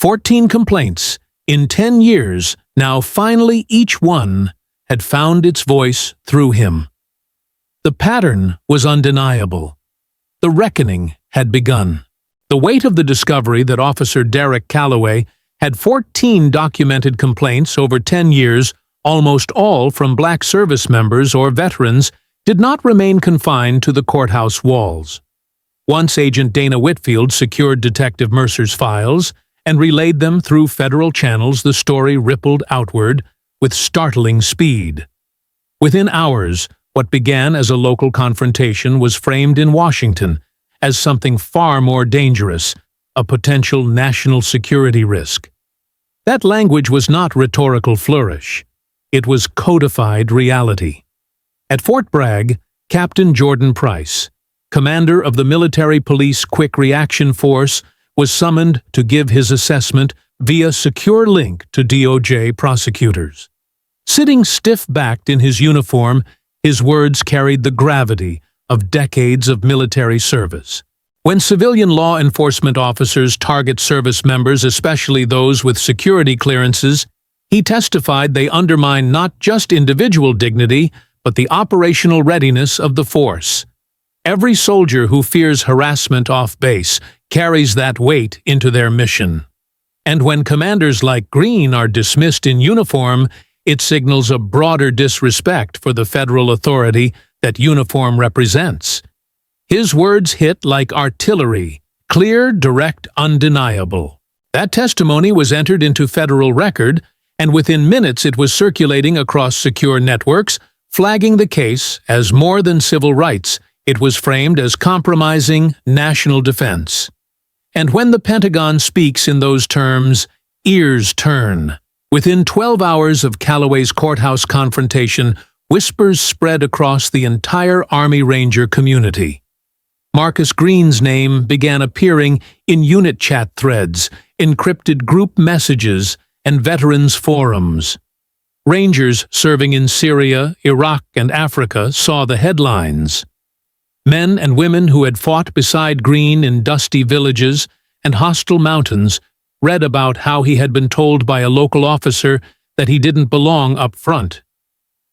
14 complaints in 10 years, now finally each one had found its voice through him. The pattern was undeniable. The reckoning had begun. The weight of the discovery that Officer Derek Calloway had 14 documented complaints over 10 years, almost all from black service members or veterans, did not remain confined to the courthouse walls. Once Agent Dana Whitfield secured Detective Mercer's files and relayed them through federal channels, the story rippled outward with startling speed. Within hours, what began as a local confrontation was framed in Washington as something far more dangerous, a potential national security risk. That language was not rhetorical flourish. It was codified reality. At Fort Bragg, Captain Jordan Price, commander of the Military Police Quick Reaction Force, was summoned to give his assessment via secure link to DOJ prosecutors. Sitting stiff-backed in his uniform, his words carried the gravity of decades of military service. When civilian law enforcement officers target service members, especially those with security clearances, he testified they undermine not just individual dignity, but the operational readiness of the force. Every soldier who fears harassment off base carries that weight into their mission. And when commanders like Greene are dismissed in uniform, it signals a broader disrespect for the federal authority that uniform represents. His words hit like artillery, clear, direct, undeniable. That testimony was entered into federal record, and within minutes it was circulating across secure networks, flagging the case as more than civil rights. It was framed as compromising national defense. And when the Pentagon speaks in those terms, ears turn. Within 12 hours of Calloway's courthouse confrontation, whispers spread across the entire Army Ranger community. Marcus Greene's name began appearing in unit chat threads, encrypted group messages, and veterans forums. Rangers serving in Syria, Iraq, and Africa saw the headlines. Men and women who had fought beside Greene in dusty villages and hostile mountains read about how he had been told by a local officer that he didn't belong up front.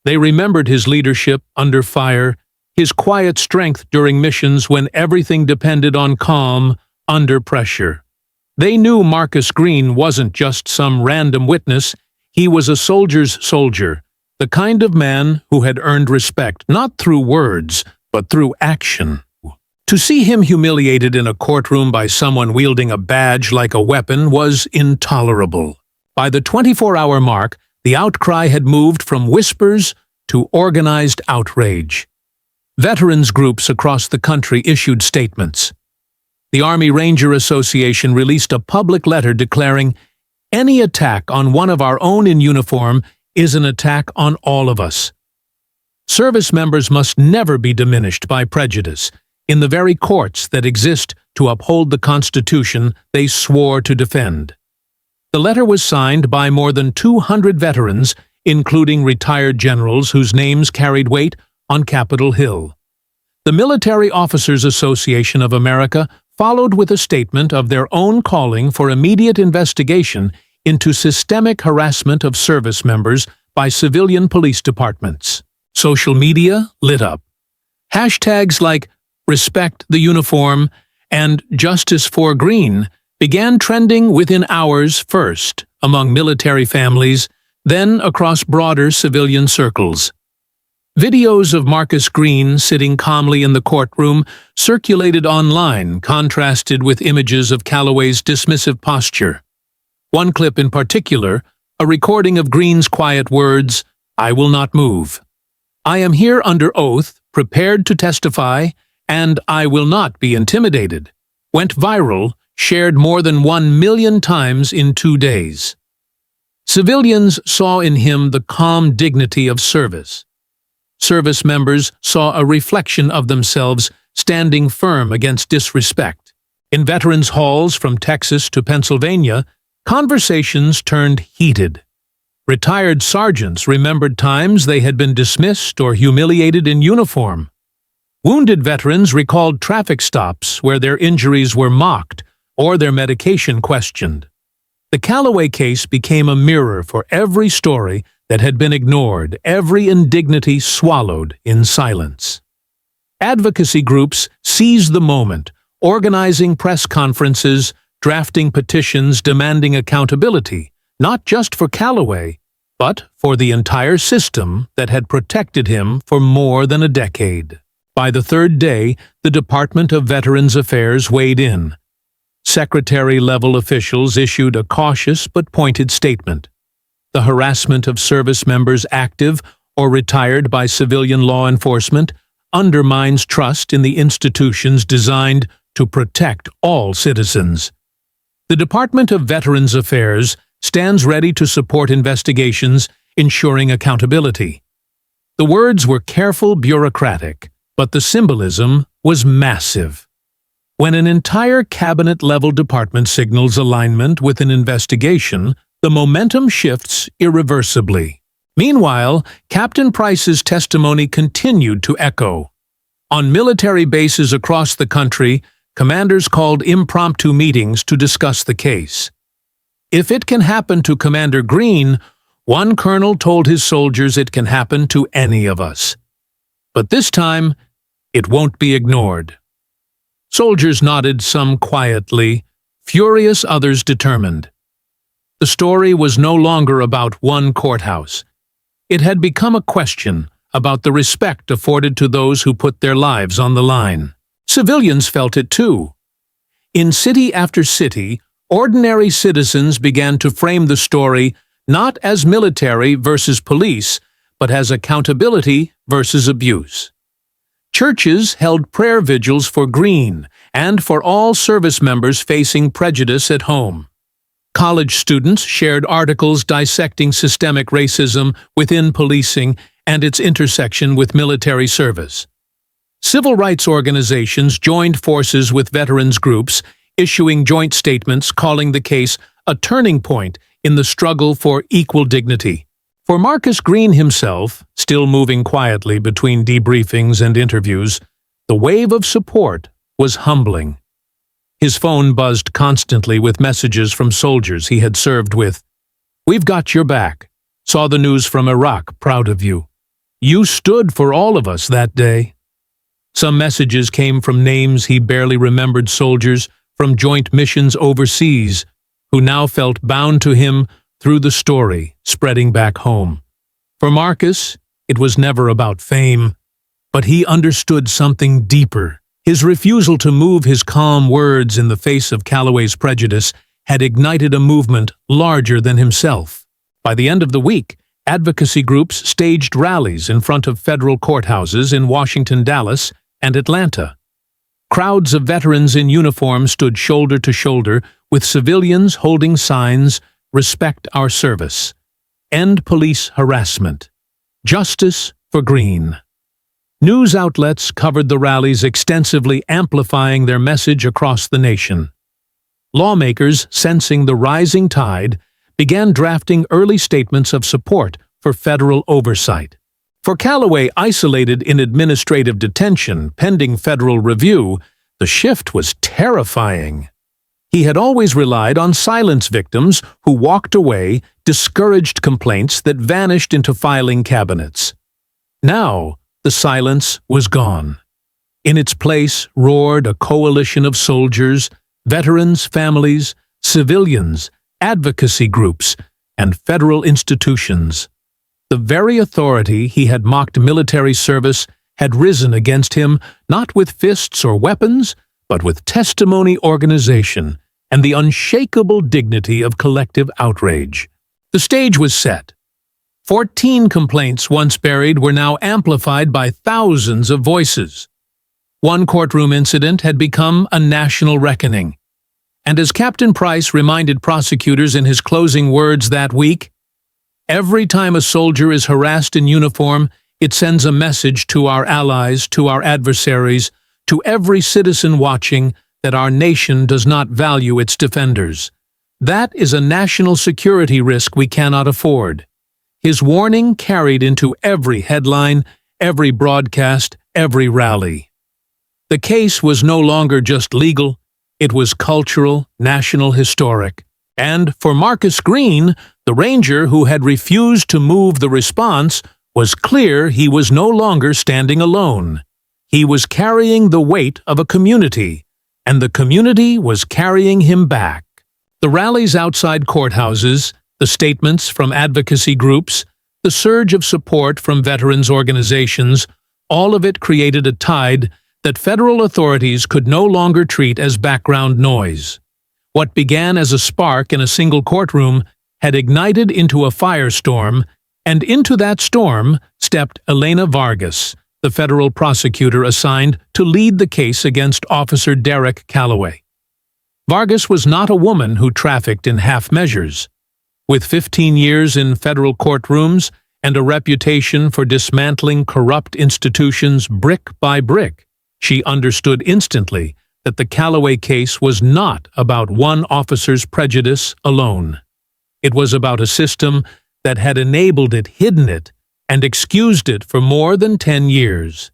They remembered his leadership under fire, his quiet strength during missions when everything depended on calm under pressure. They knew Marcus Greene wasn't just some random witness. He was a soldier's soldier, the kind of man who had earned respect not through words, but through action. To see him humiliated in a courtroom by someone wielding a badge like a weapon was intolerable. By the 24-hour mark, the outcry had moved from whispers to organized outrage. Veterans groups across the country issued statements. The Army Ranger Association released a public letter declaring, "Any attack on one of our own in uniform is an attack on all of us." Service members must never be diminished by prejudice in the very courts that exist to uphold the Constitution they swore to defend. The letter was signed by more than 200 veterans, including retired generals whose names carried weight on Capitol Hill. The Military Officers Association of America followed with a statement of their own calling for immediate investigation into systemic harassment of service members by civilian police departments. Social media lit up. Hashtags like "Respect the Uniform" and "Justice for Greene" began trending within hours first among military families, then across broader civilian circles. Videos of Marcus Greene sitting calmly in the courtroom circulated online, contrasted with images of Calloway's dismissive posture. One clip in particular, a recording of Greene's quiet words, "I will not move. I am here under oath, prepared to testify, and I will not be intimidated," went viral, shared more than 1 million times in 2 days. Civilians saw in him the calm dignity of service. Service members saw a reflection of themselves standing firm against disrespect. In veterans' halls from Texas to Pennsylvania, conversations turned heated. Retired sergeants remembered times they had been dismissed or humiliated in uniform. Wounded veterans recalled traffic stops where their injuries were mocked or their medication questioned. The Calloway case became a mirror for every story that had been ignored, every indignity swallowed in silence. Advocacy groups seized the moment, organizing press conferences, drafting petitions demanding accountability, not just for Calloway, but for the entire system that had protected him for more than a decade. By the third day, the Department of Veterans Affairs weighed in. Secretary-level officials issued a cautious but pointed statement. The harassment of service members active or retired by civilian law enforcement undermines trust in the institutions designed to protect all citizens. The Department of Veterans Affairs stands ready to support investigations, ensuring accountability. The words were careful, bureaucratic, but the symbolism was massive. When an entire cabinet-level department signals alignment with an investigation, the momentum shifts irreversibly. Meanwhile, Captain Price's testimony continued to echo. On military bases across the country, commanders called impromptu meetings to discuss the case. If it can happen to Commander Greene, one colonel told his soldiers it can happen to any of us. But this time, it won't be ignored. Soldiers nodded, some quietly, furious, others determined. The story was no longer about one courthouse. It had become a question about the respect afforded to those who put their lives on the line. Civilians felt it too. In city after city, ordinary citizens began to frame the story not as military versus police, but as accountability versus abuse. Churches held prayer vigils for Greene and for all service members facing prejudice at home. College students shared articles dissecting systemic racism within policing and its intersection with military service. Civil rights organizations joined forces with veterans groups, issuing joint statements calling the case a turning point in the struggle for equal dignity. For Marcus Greene himself, still moving quietly between debriefings and interviews, the wave of support was humbling. His phone buzzed constantly with messages from soldiers he had served with. "We've got your back. Saw the news from Iraq, proud of you. You stood for all of us that day." Some messages came from names he barely remembered, soldiers from joint missions overseas, who now felt bound to him through the story spreading back home. For Marcus, it was never about fame, but he understood something deeper. His refusal to move his calm words in the face of Calloway's prejudice had ignited a movement larger than himself. By the end of the week, advocacy groups staged rallies in front of federal courthouses in Washington, Dallas, and Atlanta. Crowds of veterans in uniform stood shoulder to shoulder with civilians holding signs, "Respect our service," "End police harassment," "Justice for Greene." News outlets covered the rallies extensively, amplifying their message across the nation. Lawmakers, sensing the rising tide, began drafting early statements of support for federal oversight. For Calloway, isolated in administrative detention pending federal review, the shift was terrifying. He had always relied on silence victims who walked away, discouraged complaints that vanished into filing cabinets. Now, the silence was gone. In its place roared a coalition of soldiers, veterans' families, civilians, advocacy groups, and federal institutions. The very authority he had mocked military service had risen against him not with fists or weapons, but with testimony, organization, and the unshakable dignity of collective outrage. The stage was set. 14 complaints once buried were now amplified by thousands of voices. One courtroom incident had become a national reckoning. And as Captain Price reminded prosecutors in his closing words that week, "Every time a soldier is harassed in uniform, it sends a message to our allies, to our adversaries, to every citizen watching that our nation does not value its defenders. That is a national security risk we cannot afford." His warning carried into every headline, every broadcast, every rally. The case was no longer just legal, it was cultural, national, historic. And for Marcus Greene, the ranger who had refused to move the response, was clear he was no longer standing alone. He was carrying the weight of a community, and the community was carrying him back. The rallies outside courthouses, the statements from advocacy groups, the surge of support from veterans organizations, all of it created a tide that federal authorities could no longer treat as background noise. What began as a spark in a single courtroom had ignited into a firestorm, and into that storm stepped Elena Vargas, the federal prosecutor assigned to lead the case against Officer Derek Calloway. Vargas was not a woman who trafficked in half measures. With 15 years in federal courtrooms and a reputation for dismantling corrupt institutions brick by brick, she understood instantly that the Calloway case was not about one officer's prejudice alone. It was about a system that had enabled it, hidden it, and excused it for more than 10 years.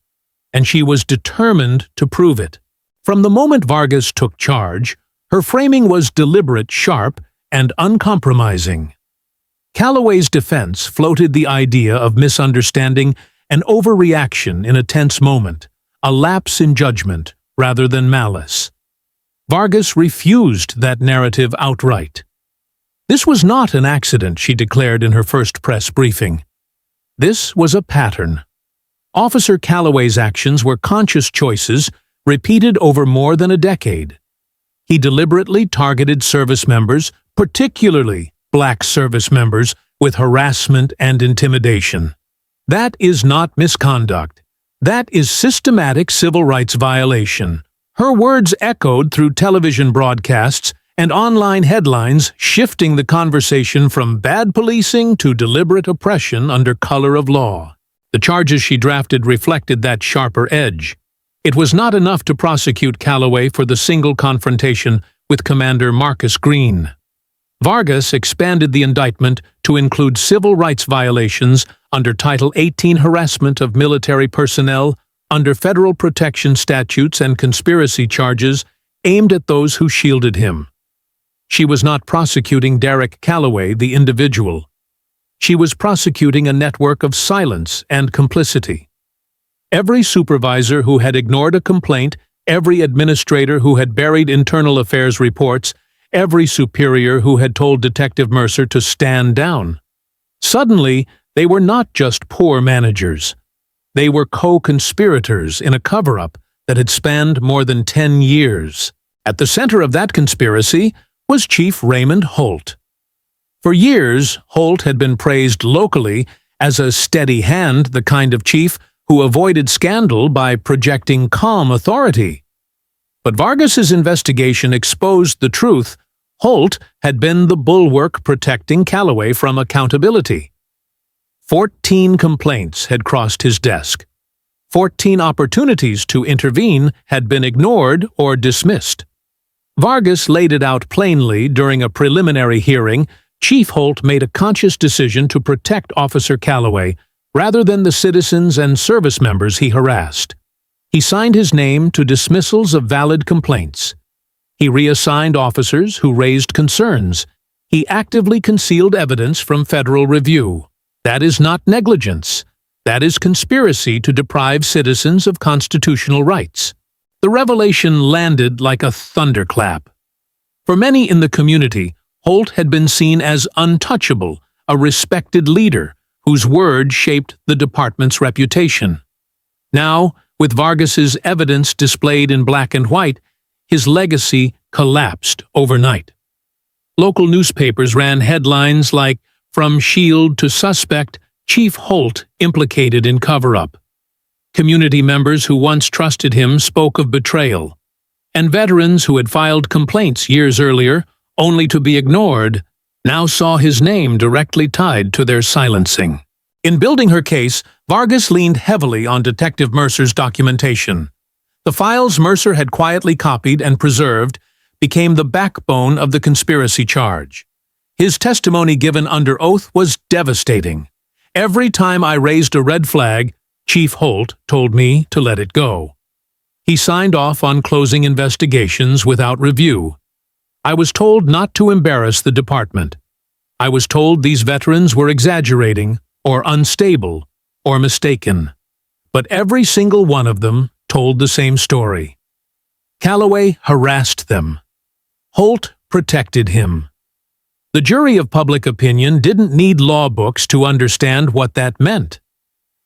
And she was determined to prove it. From the moment Vargas took charge, her framing was deliberate, sharp, and uncompromising. Calloway's defense floated the idea of misunderstanding an overreaction in a tense moment, a lapse in judgment rather than malice. Vargas refused that narrative outright. This was not an accident, she declared in her first press briefing. This was a pattern. Officer Calloway's actions were conscious choices repeated over more than a decade. He deliberately targeted service members, particularly black service members, with harassment and intimidation. That is not misconduct. That is systematic civil rights violation. Her words echoed through television broadcasts and online headlines, shifting the conversation from bad policing to deliberate oppression under color of law. The charges she drafted reflected that sharper edge. It was not enough to prosecute Calloway for the single confrontation with Commander Marcus Greene. Vargas expanded the indictment to include civil rights violations under Title 18 harassment of military personnel, under federal protection statutes and conspiracy charges aimed at those who shielded him. She was not prosecuting Derek Calloway, the individual. She was prosecuting a network of silence and complicity. Every supervisor who had ignored a complaint, every administrator who had buried internal affairs reports, every superior who had told Detective Mercer to stand down. Suddenly, they were not just poor managers. They were co-conspirators in a cover-up that had spanned more than 10 years. At the center of that conspiracy was Chief Raymond Holt. For years, Holt had been praised locally as a steady hand, the kind of chief who avoided scandal by projecting calm authority. But Vargas's investigation exposed the truth. Holt had been the bulwark protecting Calloway from accountability. 14 complaints had crossed his desk. 14 opportunities to intervene had been ignored or dismissed. Vargas laid it out plainly during a preliminary hearing. Chief Holt made a conscious decision to protect Officer Calloway rather than the citizens and service members he harassed. He signed his name to dismissals of valid complaints. He reassigned officers who raised concerns. He actively concealed evidence from federal review. That is not negligence. That is conspiracy to deprive citizens of constitutional rights. The revelation landed like a thunderclap. For many in the community, Holt had been seen as untouchable, a respected leader whose word shaped the department's reputation. Now, with Vargas's evidence displayed in black and white, his legacy collapsed overnight. Local newspapers ran headlines like, "From Shield to Suspect, Chief Holt implicated in cover-up." Community members who once trusted him spoke of betrayal, and veterans who had filed complaints years earlier, only to be ignored, now saw his name directly tied to their silencing. In building her case, Vargas leaned heavily on Detective Mercer's documentation. The files Mercer had quietly copied and preserved became the backbone of the conspiracy charge. His testimony given under oath was devastating. "Every time I raised a red flag, Chief Holt told me to let it go. He signed off on closing investigations without review. I was told not to embarrass the department. I was told these veterans were exaggerating, or unstable, or mistaken. But every single one of them told the same story. Calloway harassed them. Holt protected him." The jury of public opinion didn't need law books to understand what that meant.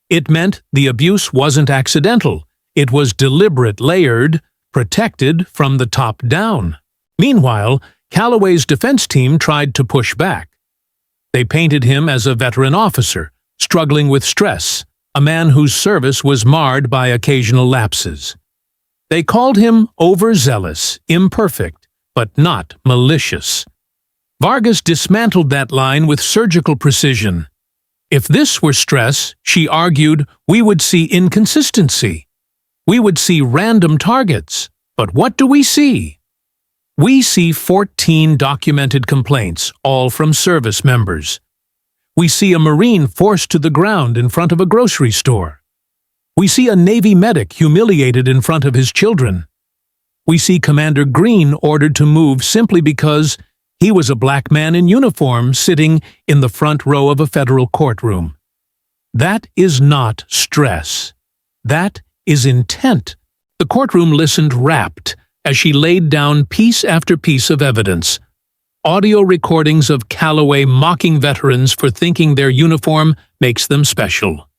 It meant the abuse wasn't accidental. It was deliberate, layered, protected from the top down. Meanwhile, Calloway's defense team tried to push back. They painted him as a veteran officer, struggling with stress, a man whose service was marred by occasional lapses. They called him overzealous, imperfect, but not malicious. Vargas dismantled that line with surgical precision. If this were stress, she argued, we would see inconsistency. We would see random targets. But what do we see? We see 14 documented complaints, all from service members. We see a Marine forced to the ground in front of a grocery store. We see a Navy medic humiliated in front of his children. We see Commander Greene ordered to move simply because he was a black man in uniform sitting in the front row of a federal courtroom. That is not stress. That is intent. The courtroom listened rapt as she laid down piece after piece of evidence. Audio recordings of Calloway mocking veterans for thinking their uniform makes them special.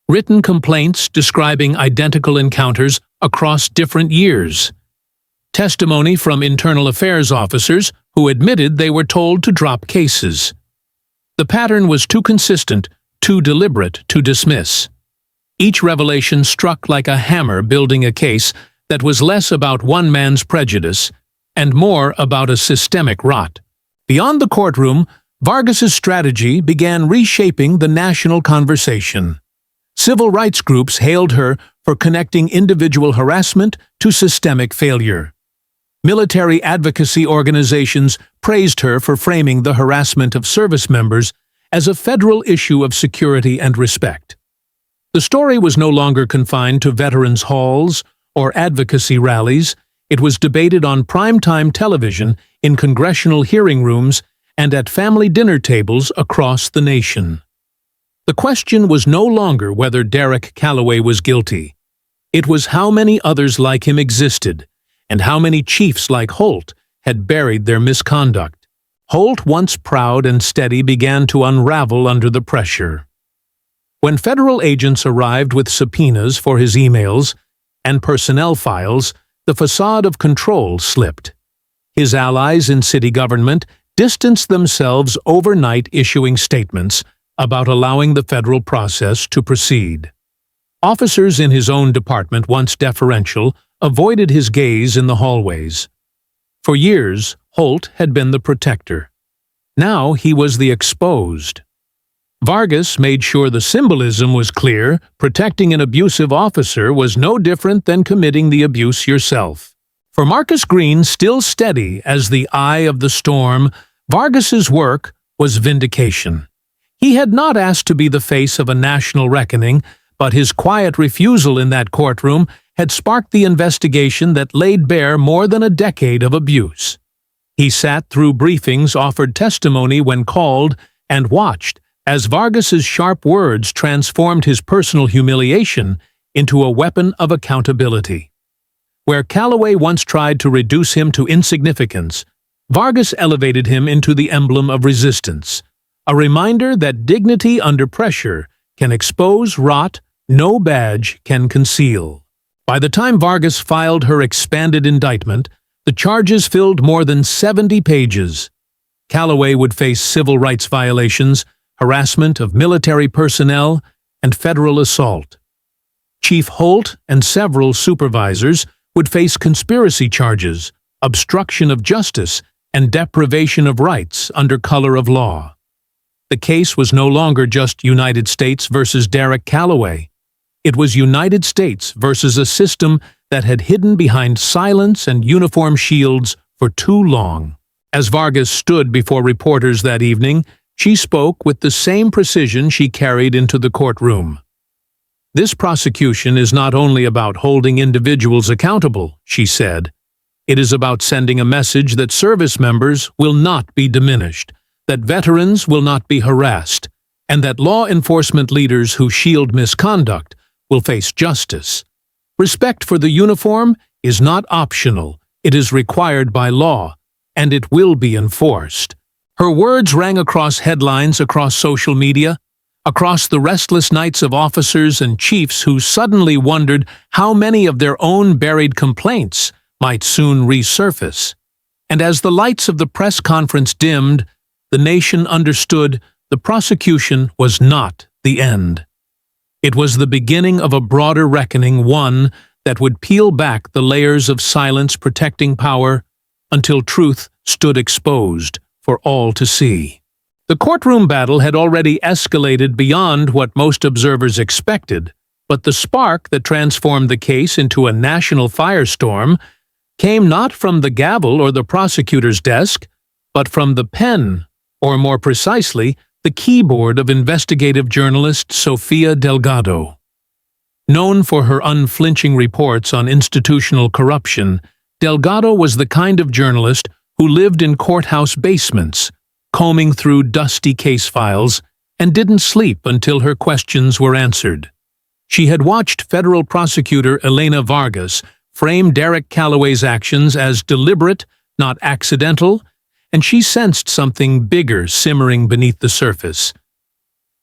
Written complaints describing identical encounters across different years. Testimony from internal affairs officers who admitted they were told to drop cases. The pattern was too consistent, too deliberate to dismiss. Each revelation struck like a hammer, building a case that was less about one man's prejudice and more about a systemic rot. Beyond the courtroom, Vargas's strategy began reshaping the national conversation. Civil rights groups hailed her for connecting individual harassment to systemic failure. Military advocacy organizations praised her for framing the harassment of service members as a federal issue of security and respect. The story was no longer confined to veterans' halls or advocacy rallies. It was debated on primetime television, in congressional hearing rooms, and at family dinner tables across the nation. The question was no longer whether Derek Calloway was guilty. It was how many others like him existed, and how many chiefs like Holt had buried their misconduct. Holt, once proud and steady, began to unravel under the pressure. When federal agents arrived with subpoenas for his emails, and personnel files, the facade of control slipped. His allies in city government distanced themselves overnight, issuing statements about allowing the federal process to proceed. Officers in his own department, once deferential, avoided his gaze in the hallways. For years, Holt had been the protector. Now he was the exposed. Vargas made sure the symbolism was clear. Protecting an abusive officer was no different than committing the abuse yourself. For Marcus Greene, still steady as the eye of the storm, Vargas's work was vindication. He had not asked to be the face of a national reckoning, but his quiet refusal in that courtroom had sparked the investigation that laid bare more than a decade of abuse. He sat through briefings, offered testimony when called, and watched as Vargas's sharp words transformed his personal humiliation into a weapon of accountability. Where Calloway once tried to reduce him to insignificance, Vargas elevated him into the emblem of resistance, a reminder that dignity under pressure can expose rot no badge can conceal. By the time Vargas filed her expanded indictment, the charges filled more than 70 pages. Calloway would face civil rights violations, harassment of military personnel, and federal assault. Chief Holt and several supervisors would face conspiracy charges, obstruction of justice, and deprivation of rights under color of law. The case was no longer just United States versus Derek Calloway. It was United States versus a system that had hidden behind silence and uniform shields for too long. As Vargas stood before reporters that evening, she spoke with the same precision she carried into the courtroom. "This prosecution is not only about holding individuals accountable," she said. "It is about sending a message that service members will not be diminished, that veterans will not be harassed, and that law enforcement leaders who shield misconduct will face justice. Respect for the uniform is not optional, it is required by law, and it will be enforced." Her words rang across headlines, across social media, across the restless nights of officers and chiefs who suddenly wondered how many of their own buried complaints might soon resurface. And as the lights of the press conference dimmed, the nation understood the prosecution was not the end. It was the beginning of a broader reckoning, one that would peel back the layers of silence protecting power until truth stood exposed for all to see. The courtroom battle had already escalated beyond what most observers expected, but the spark that transformed the case into a national firestorm came not from the gavel or the prosecutor's desk, but from the pen, or more precisely, the keyboard of investigative journalist Sofia Delgado. Known for her unflinching reports on institutional corruption, Delgado was the kind of journalist who lived in courthouse basements, combing through dusty case files, and didn't sleep until her questions were answered. She had watched federal prosecutor Elena Vargas frame Derek Calloway's actions as deliberate, not accidental, and she sensed something bigger simmering beneath the surface.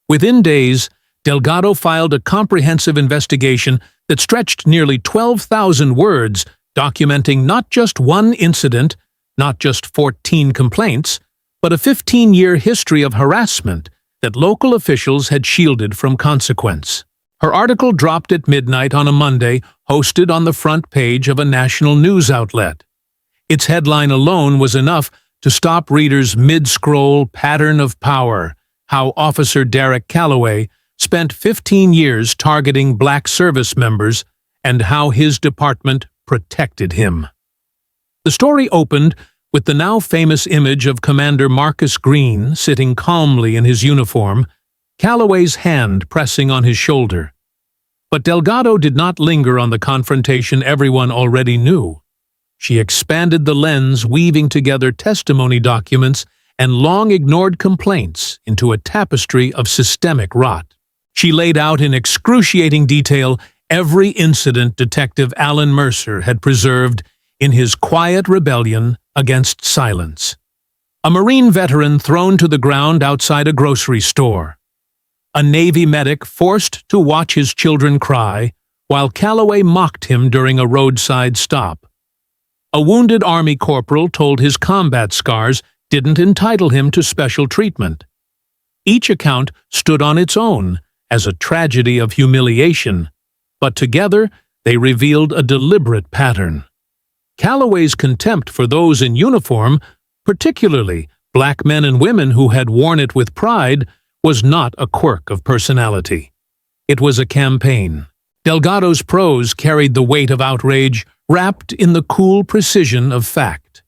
Within days, Delgado filed a comprehensive investigation that stretched nearly 12,000 words, documenting not just one incident, not just 14 complaints, but a 15-year history of harassment that local officials had shielded from consequence. Her article dropped at midnight on a Monday, hosted on the front page of a national news outlet. Its headline alone was enough to stop readers mid-scroll. "Pattern of Power: How Officer Derek Calloway Spent 15 Years Targeting Black Service Members and How His Department Protected Him." The story opened with the now famous image of Commander Marcus Greene sitting calmly in his uniform, Calloway's hand pressing on his shoulder. But Delgado did not linger on the confrontation everyone already knew. She expanded the lens, weaving together testimony documents and long-ignored complaints into a tapestry of systemic rot. She laid out in excruciating detail every incident Detective Alan Mercer had preserved in his quiet rebellion against silence. A Marine veteran thrown to the ground outside a grocery store. A Navy medic forced to watch his children cry while Calloway mocked him during a roadside stop. A wounded Army corporal told his combat scars didn't entitle him to special treatment. Each account stood on its own as a tragedy of humiliation, but together they revealed a deliberate pattern. Calloway's contempt for those in uniform, particularly black men and women who had worn it with pride, was not a quirk of personality. It was a campaign. Delgado's prose carried the weight of outrage, wrapped in the cool precision of fact.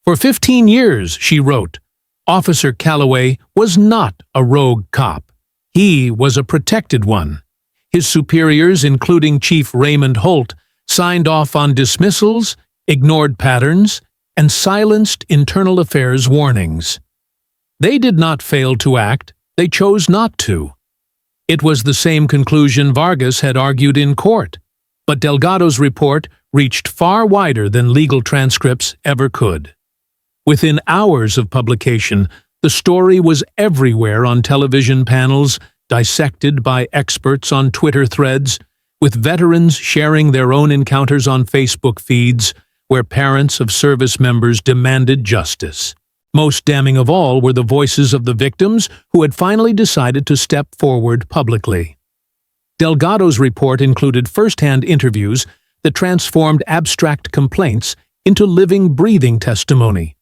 For 15 years, she wrote, Officer Calloway was not a rogue cop. He was a protected one. His superiors, including Chief Raymond Holt, signed off on dismissals, ignored patterns, and silenced internal affairs warnings. They did not fail to act, they chose not to. It was the same conclusion Vargas had argued in court, but Delgado's report reached far wider than legal transcripts ever could. Within hours of publication, the story was everywhere on television panels, dissected by experts on Twitter threads, with veterans sharing their own encounters on Facebook feeds, where parents of service members demanded justice. Most damning of all were the voices of the victims who had finally decided to step forward publicly. Delgado's report included first-hand interviews that transformed abstract complaints into living, breathing testimony.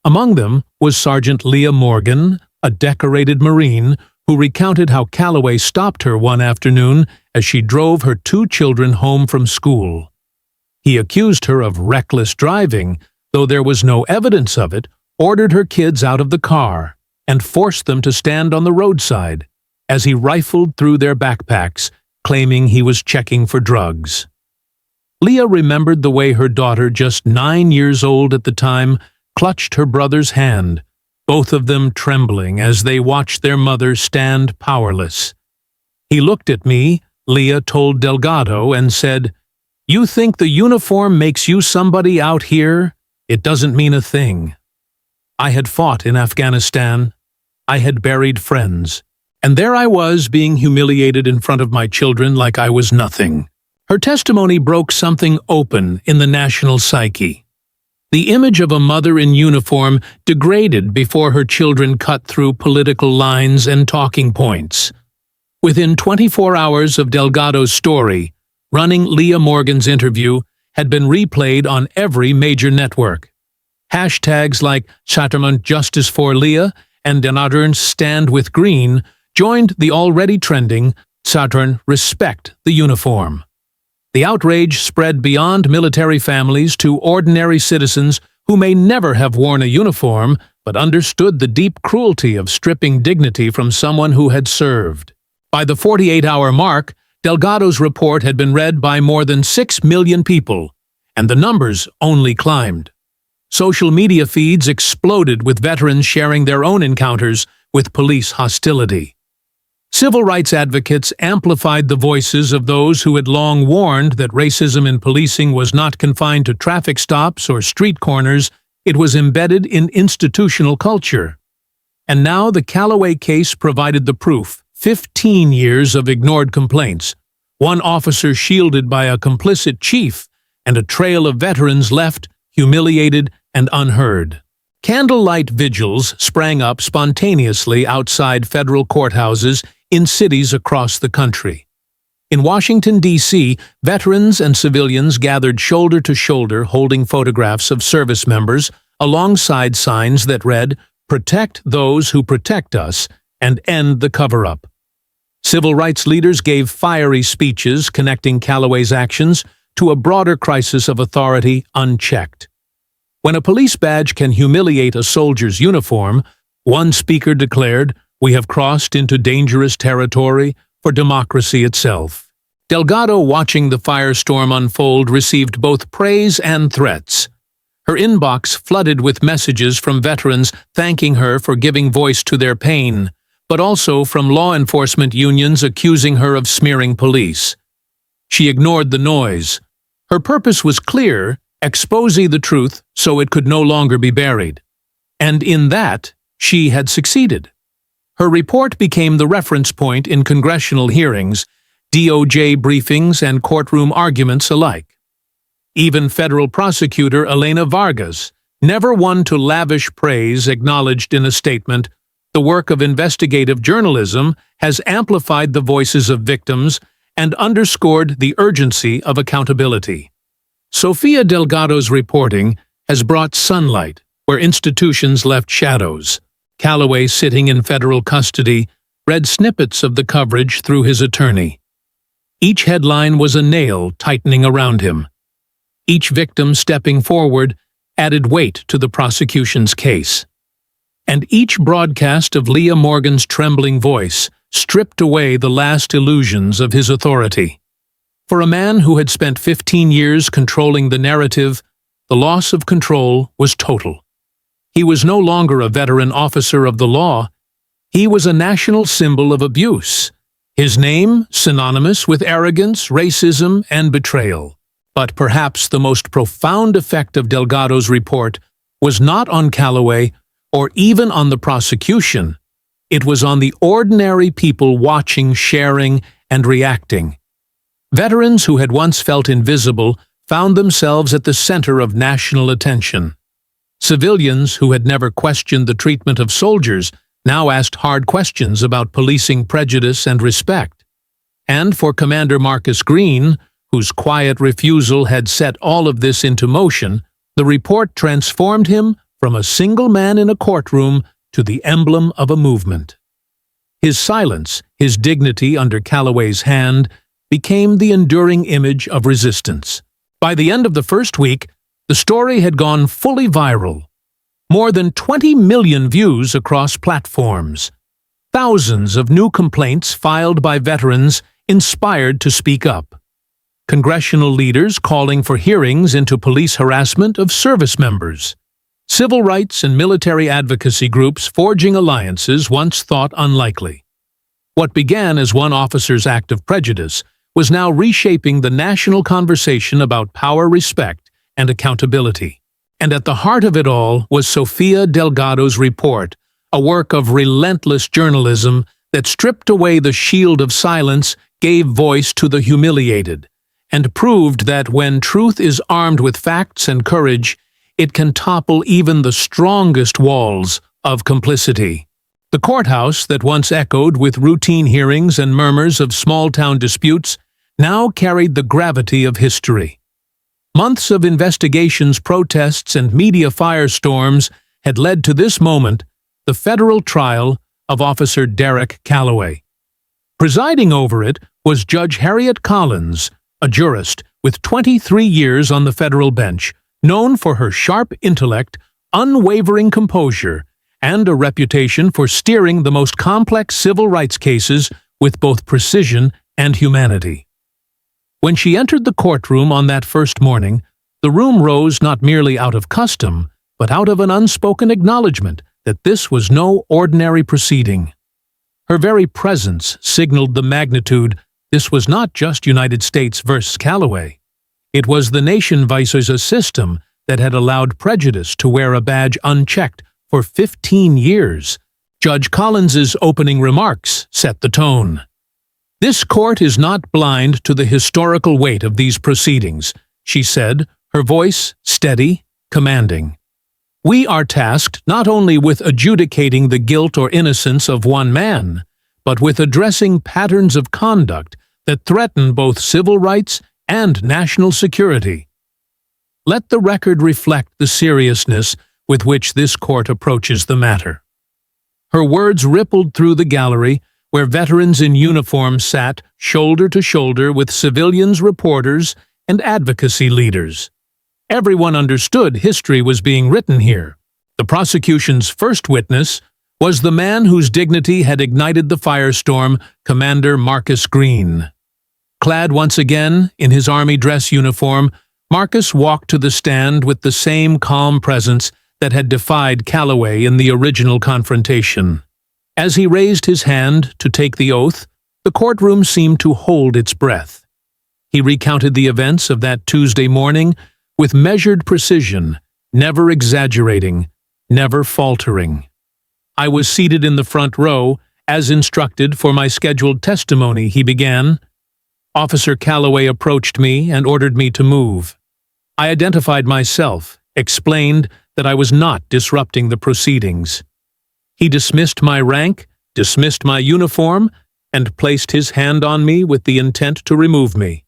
Among them was Sergeant Leah Morgan, a decorated Marine, who recounted how Calloway stopped her one afternoon as she drove her 2 children home from school. He accused her of reckless driving, though there was no evidence of it, ordered her kids out of the car, and forced them to stand on the roadside as he rifled through their backpacks, claiming he was checking for drugs. Leah remembered the way her daughter, just 9 years old at the time, clutched her brother's hand, both of them trembling as they watched their mother stand powerless. He looked at me, Leah told Delgado, and said, "You think the uniform makes you somebody out here? It doesn't mean a thing." I had fought in Afghanistan. I had buried friends. And there I was, being humiliated in front of my children like I was nothing. Her testimony broke something open in the national psyche. The image of a mother in uniform degraded before her children cut through political lines and talking points. Within 24 hours of Delgado's story, running Leah Morgan's interview had been replayed on every major network. Hashtags like Saturn Justice for Leah and Denadern Stand with Greene joined the already trending Saturn Respect the Uniform. The outrage spread beyond military families to ordinary citizens who may never have worn a uniform but understood the deep cruelty of stripping dignity from someone who had served. By the 48-hour mark, Delgado's report had been read by more than 6 million people, and the numbers only climbed. Social media feeds exploded with veterans sharing their own encounters with police hostility. Civil rights advocates amplified the voices of those who had long warned that racism in policing was not confined to traffic stops or street corners, it was embedded in institutional culture. And now the Calloway case provided the proof. 15 years of ignored complaints, one officer shielded by a complicit chief, and a trail of veterans left humiliated and unheard. Candlelight vigils sprang up spontaneously outside federal courthouses in cities across the country. In Washington, D.C., veterans and civilians gathered shoulder to shoulder holding photographs of service members alongside signs that read, "Protect those who protect us and end the cover-up." Civil rights leaders gave fiery speeches connecting Calloway's actions to a broader crisis of authority unchecked. When a police badge can humiliate a soldier's uniform, one speaker declared, "We have crossed into dangerous territory for democracy itself." Delgado, watching the firestorm unfold, received both praise and threats. Her inbox flooded with messages from veterans thanking her for giving voice to their pain, but also from law enforcement unions accusing her of smearing police. She ignored the noise. Her purpose was clear: expose the truth so it could no longer be buried. And in that, she had succeeded. Her report became the reference point in congressional hearings, DOJ briefings and courtroom arguments alike. Even federal prosecutor Elena Vargas, never one to lavish praise, acknowledged in a statement, "The work of investigative journalism has amplified the voices of victims and underscored the urgency of accountability." Sofia Delgado's reporting has brought sunlight where institutions left shadows. Calloway, sitting in federal custody, read snippets of the coverage through his attorney. Each headline was a nail tightening around him. Each victim stepping forward added weight to the prosecution's case. And each broadcast of Leah Morgan's trembling voice stripped away the last illusions of his authority. For a man who had spent 15 years controlling the narrative, the loss of control was total. He was no longer a veteran officer of the law. He was a national symbol of abuse, his name synonymous with arrogance, racism, and betrayal. But perhaps the most profound effect of Delgado's report was not on Calloway or even on the prosecution. It was on the ordinary people watching, sharing, and reacting. Veterans who had once felt invisible found themselves at the center of national attention. Civilians who had never questioned the treatment of soldiers now asked hard questions about policing prejudice and respect. And for Commander Marcus Greene, whose quiet refusal had set all of this into motion, the report transformed him from a single man in a courtroom to the emblem of a movement. His silence, his dignity under Calloway's hand, became the enduring image of resistance. By the end of the first week, the story had gone fully viral. More than 20 million views across platforms. Thousands of new complaints filed by veterans inspired to speak up. Congressional leaders calling for hearings into police harassment of service members. Civil rights and military advocacy groups forging alliances once thought unlikely. What began as one officer's act of prejudice was now reshaping the national conversation about power, respect, and accountability. And at the heart of it all was Sofia Delgado's report, a work of relentless journalism that stripped away the shield of silence, gave voice to the humiliated, and proved that when truth is armed with facts and courage, it can topple even the strongest walls of complicity. The courthouse that once echoed with routine hearings and murmurs of small-town disputes now carried the gravity of history. Months of investigations, protests, and media firestorms had led to this moment, the federal trial of Officer Derek Calloway. Presiding over it was Judge Harriet Collins, a jurist with 23 years on the federal bench, known for her sharp intellect, unwavering composure, and a reputation for steering the most complex civil rights cases with both precision and humanity. When she entered the courtroom on that first morning, the room rose not merely out of custom, but out of an unspoken acknowledgement that this was no ordinary proceeding. Her very presence signaled the magnitude. This was not just United States versus Calloway. It was the nation versus a system that had allowed prejudice to wear a badge unchecked for 15 years. Judge Collins's opening remarks set the tone. "This court is not blind to the historical weight of these proceedings," she said, her voice steady, commanding. "We are tasked not only with adjudicating the guilt or innocence of one man, but with addressing patterns of conduct that threaten both civil rights and national security. Let the record reflect the seriousness with which this court approaches the matter." Her words rippled through the gallery, where veterans in uniform sat shoulder to shoulder with civilians, reporters, and advocacy leaders. Everyone understood history was being written here. The prosecution's first witness was the man whose dignity had ignited the firestorm, Commander Marcus Greene. Clad once again in his army dress uniform, Marcus walked to the stand with the same calm presence that had defied Calloway in the original confrontation. As he raised his hand to take the oath, the courtroom seemed to hold its breath. He recounted the events of that Tuesday morning with measured precision, never exaggerating, never faltering. "I was seated in the front row, as instructed for my scheduled testimony," he began. Officer Calloway approached me and ordered me to move. I identified myself, explained that I was not disrupting the proceedings. He dismissed my rank, dismissed my uniform, and placed his hand on me with the intent to remove me.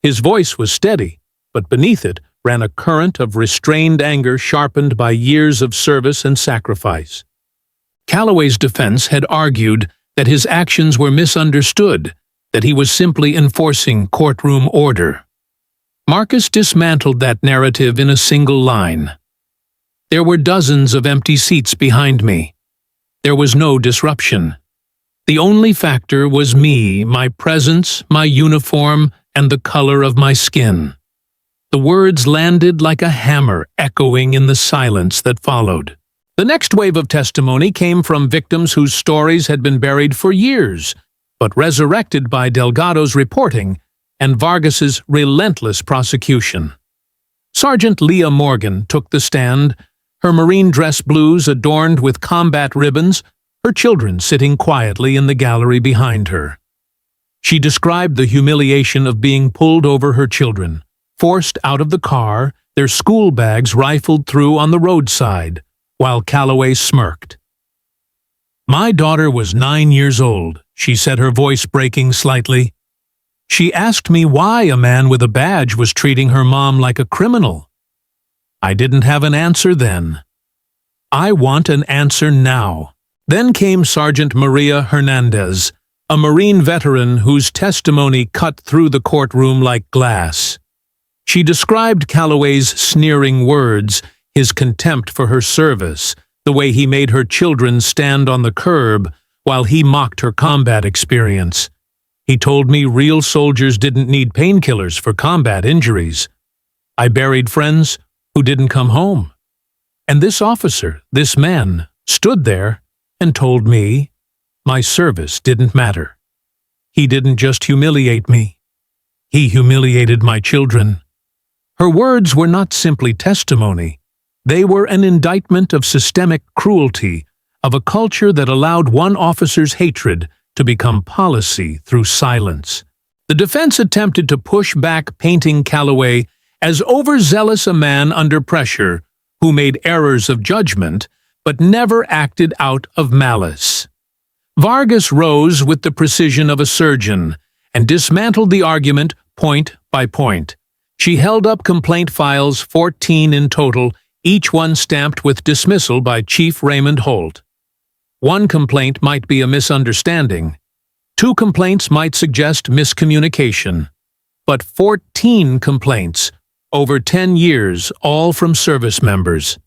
His voice was steady, but beneath it ran a current of restrained anger sharpened by years of service and sacrifice. Calloway's defense had argued that his actions were misunderstood, that he was simply enforcing courtroom order. Marcus dismantled that narrative in a single line. There were dozens of empty seats behind me. There was no disruption. The only factor was me, my presence, my uniform, and the color of my skin. The words landed like a hammer echoing in the silence that followed. The next wave of testimony came from victims whose stories had been buried for years, but resurrected by Delgado's reporting and Vargas's relentless prosecution. Sergeant Leah Morgan took the stand, her marine dress blues adorned with combat ribbons, her children sitting quietly in the gallery behind her. She described the humiliation of being pulled over her children, forced out of the car, their school bags rifled through on the roadside, while Calloway smirked. "My daughter was 9 years old," she said, her voice breaking slightly. "She asked me why a man with a badge was treating her mom like a criminal. I didn't have an answer then. I want an answer now." Then came Sergeant Maria Hernandez, a Marine veteran whose testimony cut through the courtroom like glass. She described Calloway's sneering words, his contempt for her service, the way he made her children stand on the curb while he mocked her combat experience. "He told me real soldiers didn't need painkillers for combat injuries. I buried friends who didn't come home. And this officer, this man, stood there and told me my service didn't matter. He didn't just humiliate me. He humiliated my children." Her words were not simply testimony. They were an indictment of systemic cruelty, of a culture that allowed one officer's hatred to become policy through silence. The defense attempted to push back, painting Calloway as overzealous a man under pressure who made errors of judgment but never acted out of malice. Vargas rose with the precision of a surgeon and dismantled the argument point by point. She held up complaint files, 14 in total, each one stamped with dismissal by Chief Raymond Holt. One complaint might be a misunderstanding. 2 complaints might suggest miscommunication. But 14 complaints, over 10 years, all from service members.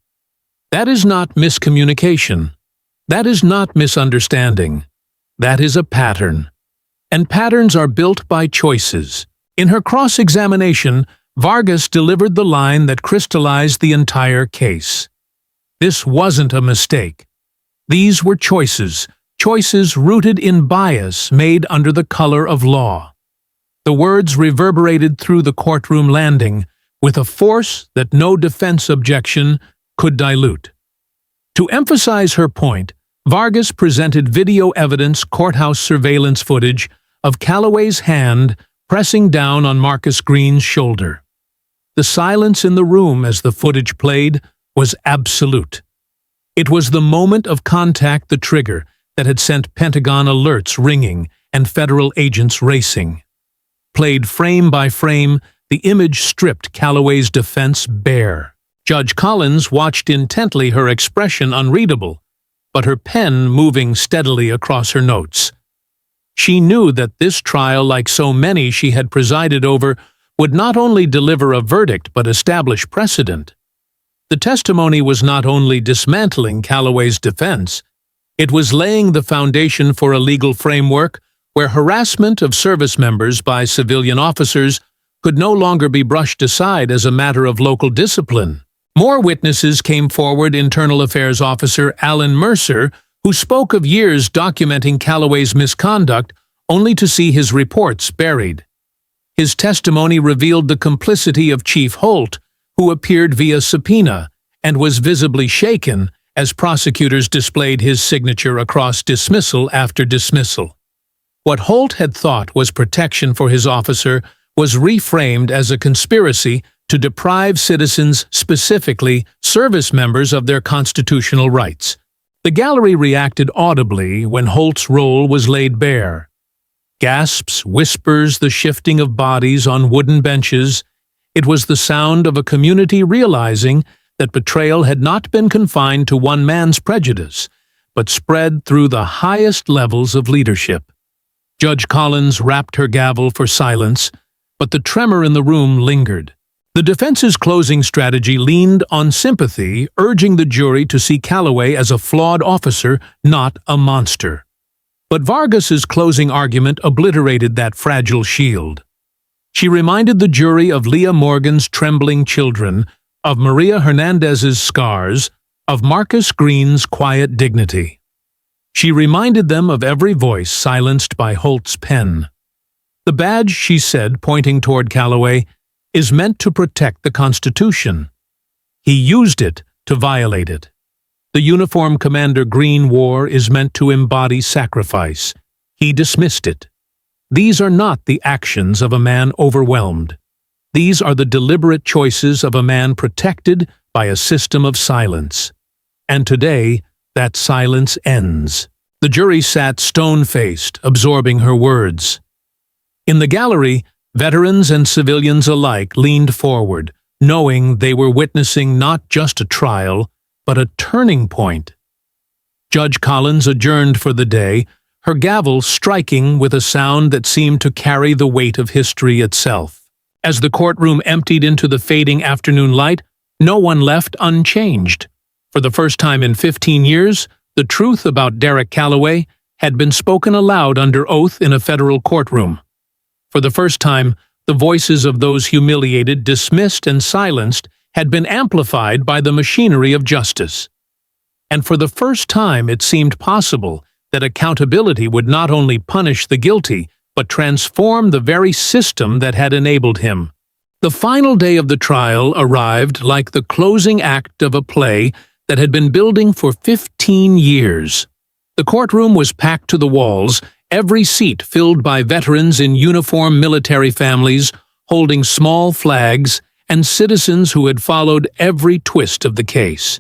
That is not miscommunication. That is not misunderstanding. That is a pattern. And patterns are built by choices. In her cross-examination, Vargas delivered the line that crystallized the entire case. This wasn't a mistake. These were choices, choices rooted in bias made under the color of law. The words reverberated through the courtroom landing with a force that no defense objection could dilute. To emphasize her point, Vargas presented video evidence, courthouse surveillance footage of Calloway's hand pressing down on Marcus Greene's shoulder. The silence in the room as the footage played was absolute. It was the moment of contact, the trigger, that had sent Pentagon alerts ringing and federal agents racing. Played frame by frame, the image stripped Calloway's defense bare. Judge Collins watched intently, her expression unreadable, but her pen moving steadily across her notes. She knew that this trial, like so many she had presided over, would not only deliver a verdict but establish precedent. The testimony was not only dismantling Calloway's defense, it was laying the foundation for a legal framework where harassment of service members by civilian officers could no longer be brushed aside as a matter of local discipline. More witnesses came forward. Internal Affairs Officer Alan Mercer, who spoke of years documenting Calloway's misconduct only to see his reports buried. His testimony revealed the complicity of Chief Holt, who appeared via subpoena and was visibly shaken as prosecutors displayed his signature across dismissal after dismissal. What Holt had thought was protection for his officer was reframed as a conspiracy to deprive citizens, specifically service members, of their constitutional rights. The gallery reacted audibly when Holt's role was laid bare. Gasps, whispers, the shifting of bodies on wooden benches. It was the sound of a community realizing that betrayal had not been confined to one man's prejudice, but spread through the highest levels of leadership. Judge Collins rapped her gavel for silence, but the tremor in the room lingered. The defense's closing strategy leaned on sympathy, urging the jury to see Calloway as a flawed officer, not a monster. But Vargas's closing argument obliterated that fragile shield. She reminded the jury of Leah Morgan's trembling children, of Maria Hernandez's scars, of Marcus Greene's quiet dignity. She reminded them of every voice silenced by Holt's pen. The badge, she said, pointing toward Calloway, is meant to protect the Constitution. He used it to violate it. The uniform Commander Greene wore is meant to embody sacrifice. He dismissed it. These are not the actions of a man overwhelmed. These are the deliberate choices of a man protected by a system of silence. And today, that silence ends. The jury sat stone-faced, absorbing her words. In the gallery, veterans and civilians alike leaned forward, knowing they were witnessing not just a trial, but a turning point. Judge Collins adjourned for the day, her gavel striking with a sound that seemed to carry the weight of history itself. As the courtroom emptied into the fading afternoon light, no one left unchanged. For the first time in 15 years, the truth about Derek Calloway had been spoken aloud under oath in a federal courtroom. For the first time, the voices of those humiliated, dismissed, and silenced had been amplified by the machinery of justice. And for the first time, it seemed possible that accountability would not only punish the guilty, but transform the very system that had enabled him. The final day of the trial arrived like the closing act of a play that had been building for 15 years. The courtroom was packed to the walls, every seat filled by veterans in uniform military families, holding small flags, and citizens who had followed every twist of the case.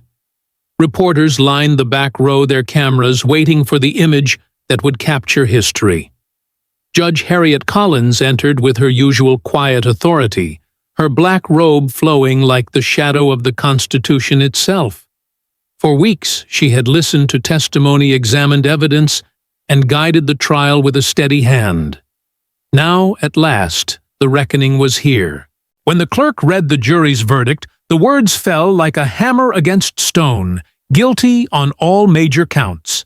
Reporters lined the back row, their cameras waiting for the image that would capture history. Judge Harriet Collins entered with her usual quiet authority, her black robe flowing like the shadow of the Constitution itself. For weeks, she had listened to testimony, examined evidence, and guided the trial with a steady hand. Now, at last, the reckoning was here. When the clerk read the jury's verdict, the words fell like a hammer against stone, guilty on all major counts.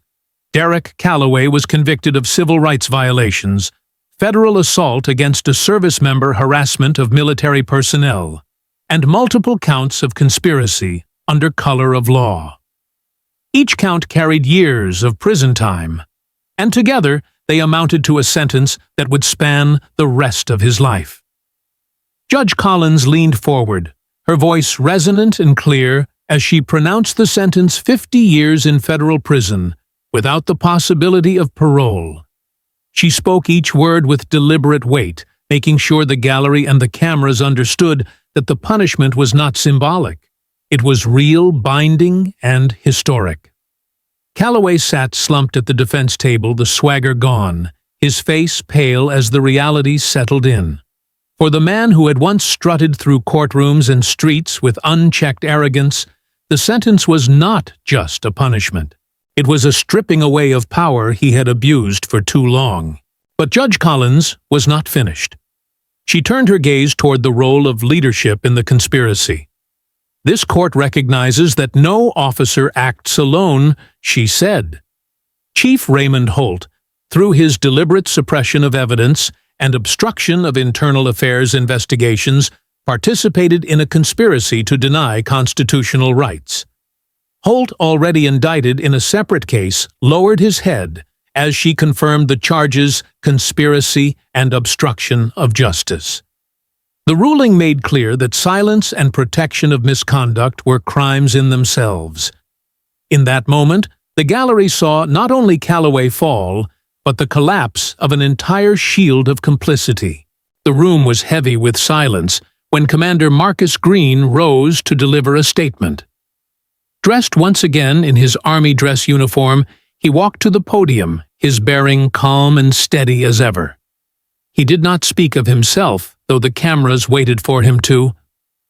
Derek Calloway was convicted of civil rights violations, federal assault against a service member, harassment of military personnel, and multiple counts of conspiracy under color of law. Each count carried years of prison time, and together they amounted to a sentence that would span the rest of his life. Judge Collins leaned forward, her voice resonant and clear as she pronounced the sentence: 50 years in federal prison, without the possibility of parole. She spoke each word with deliberate weight, making sure the gallery and the cameras understood that the punishment was not symbolic. It was real, binding, and historic. Calloway sat slumped at the defense table, the swagger gone, his face pale as the reality settled in. For the man who had once strutted through courtrooms and streets with unchecked arrogance, the sentence was not just a punishment. It was a stripping away of power he had abused for too long. But Judge Collins was not finished. She turned her gaze toward the role of leadership in the conspiracy. This court recognizes that no officer acts alone, she said. Chief Raymond Holt, through his deliberate suppression of evidence and obstruction of internal affairs investigations, participated in a conspiracy to deny constitutional rights. Holt, already indicted in a separate case, lowered his head as she confirmed the charges: conspiracy and obstruction of justice. The ruling made clear that silence and protection of misconduct were crimes in themselves. In that moment, the gallery saw not only Calloway fall, but the collapse of an entire shield of complicity. The room was heavy with silence when Commander Marcus Greene rose to deliver a statement. Dressed once again in his army dress uniform, he walked to the podium, his bearing calm and steady as ever. He did not speak of himself, though the cameras waited for him to.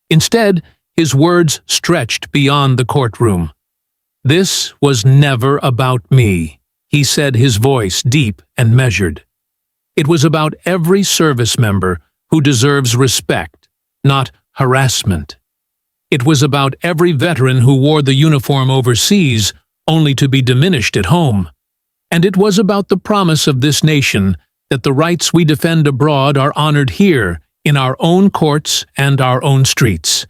Instead, his words stretched beyond the courtroom. "This was never about me," he said, his voice deep and measured. "It was about every service member who deserves respect, not harassment. It was about every veteran who wore the uniform overseas only to be diminished at home. And it was about the promise of this nation that the rights we defend abroad are honored here, in our own courts and our own streets."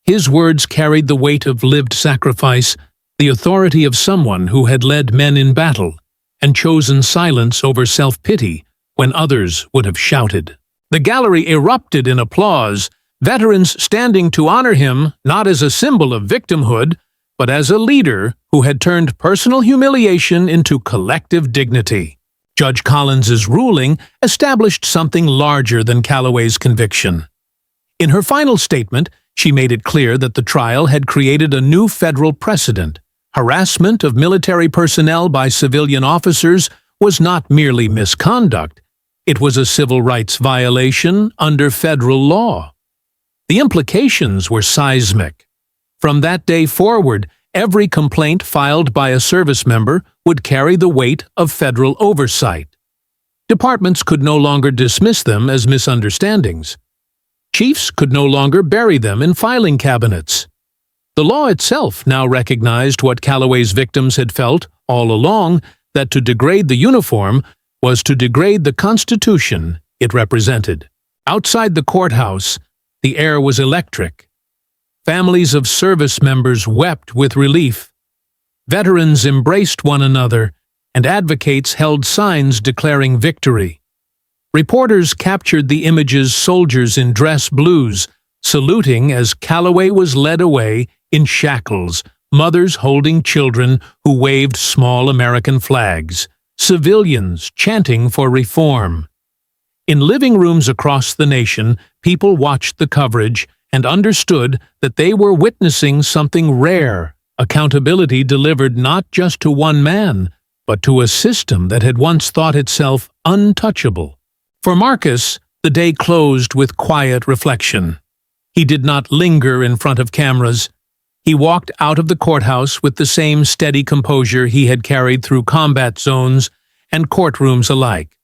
His words carried the weight of lived sacrifice, the authority of someone who had led men in battle and chosen silence over self-pity when others would have shouted. The gallery erupted in applause, veterans standing to honor him not as a symbol of victimhood, but as a leader who had turned personal humiliation into collective dignity. Judge Collins's ruling established something larger than Calloway's conviction. In her final statement, she made it clear that the trial had created a new federal precedent. Harassment of military personnel by civilian officers was not merely misconduct, it was a civil rights violation under federal law. The implications were seismic. From that day forward, every complaint filed by a service member would carry the weight of federal oversight. Departments could no longer dismiss them as misunderstandings. Chiefs could no longer bury them in filing cabinets. The law itself now recognized what Calloway's victims had felt all along, that to degrade the uniform was to degrade the Constitution it represented. Outside the courthouse, the air was electric. Families of service members wept with relief. Veterans embraced one another, and advocates held signs declaring victory. Reporters captured the images soldiers in dress blues, saluting as Calloway was led away in shackles, mothers holding children who waved small American flags, civilians chanting for reform. In living rooms across the nation, people watched the coverage and understood that they were witnessing something rare, accountability delivered not just to one man, but to a system that had once thought itself untouchable. For Marcus, the day closed with quiet reflection. He did not linger in front of cameras. He walked out of the courthouse with the same steady composure he had carried through combat zones and courtrooms alike.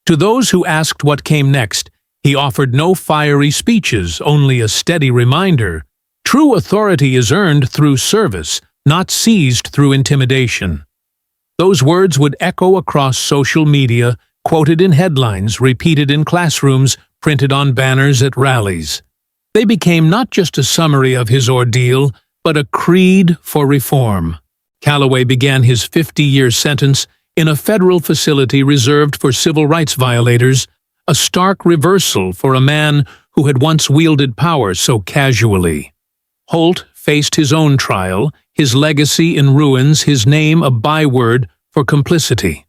To those who asked what came next, he offered no fiery speeches, only a steady reminder. True authority is earned through service, not seized through intimidation. Those words would echo across social media, quoted in headlines, repeated in classrooms, printed on banners at rallies. They became not just a summary of his ordeal, but a creed for reform. Calloway began his 50-year sentence in a federal facility reserved for civil rights violators, a stark reversal for a man who had once wielded power so casually. Holt faced his own trial, his legacy in ruins, his name a byword for complicity.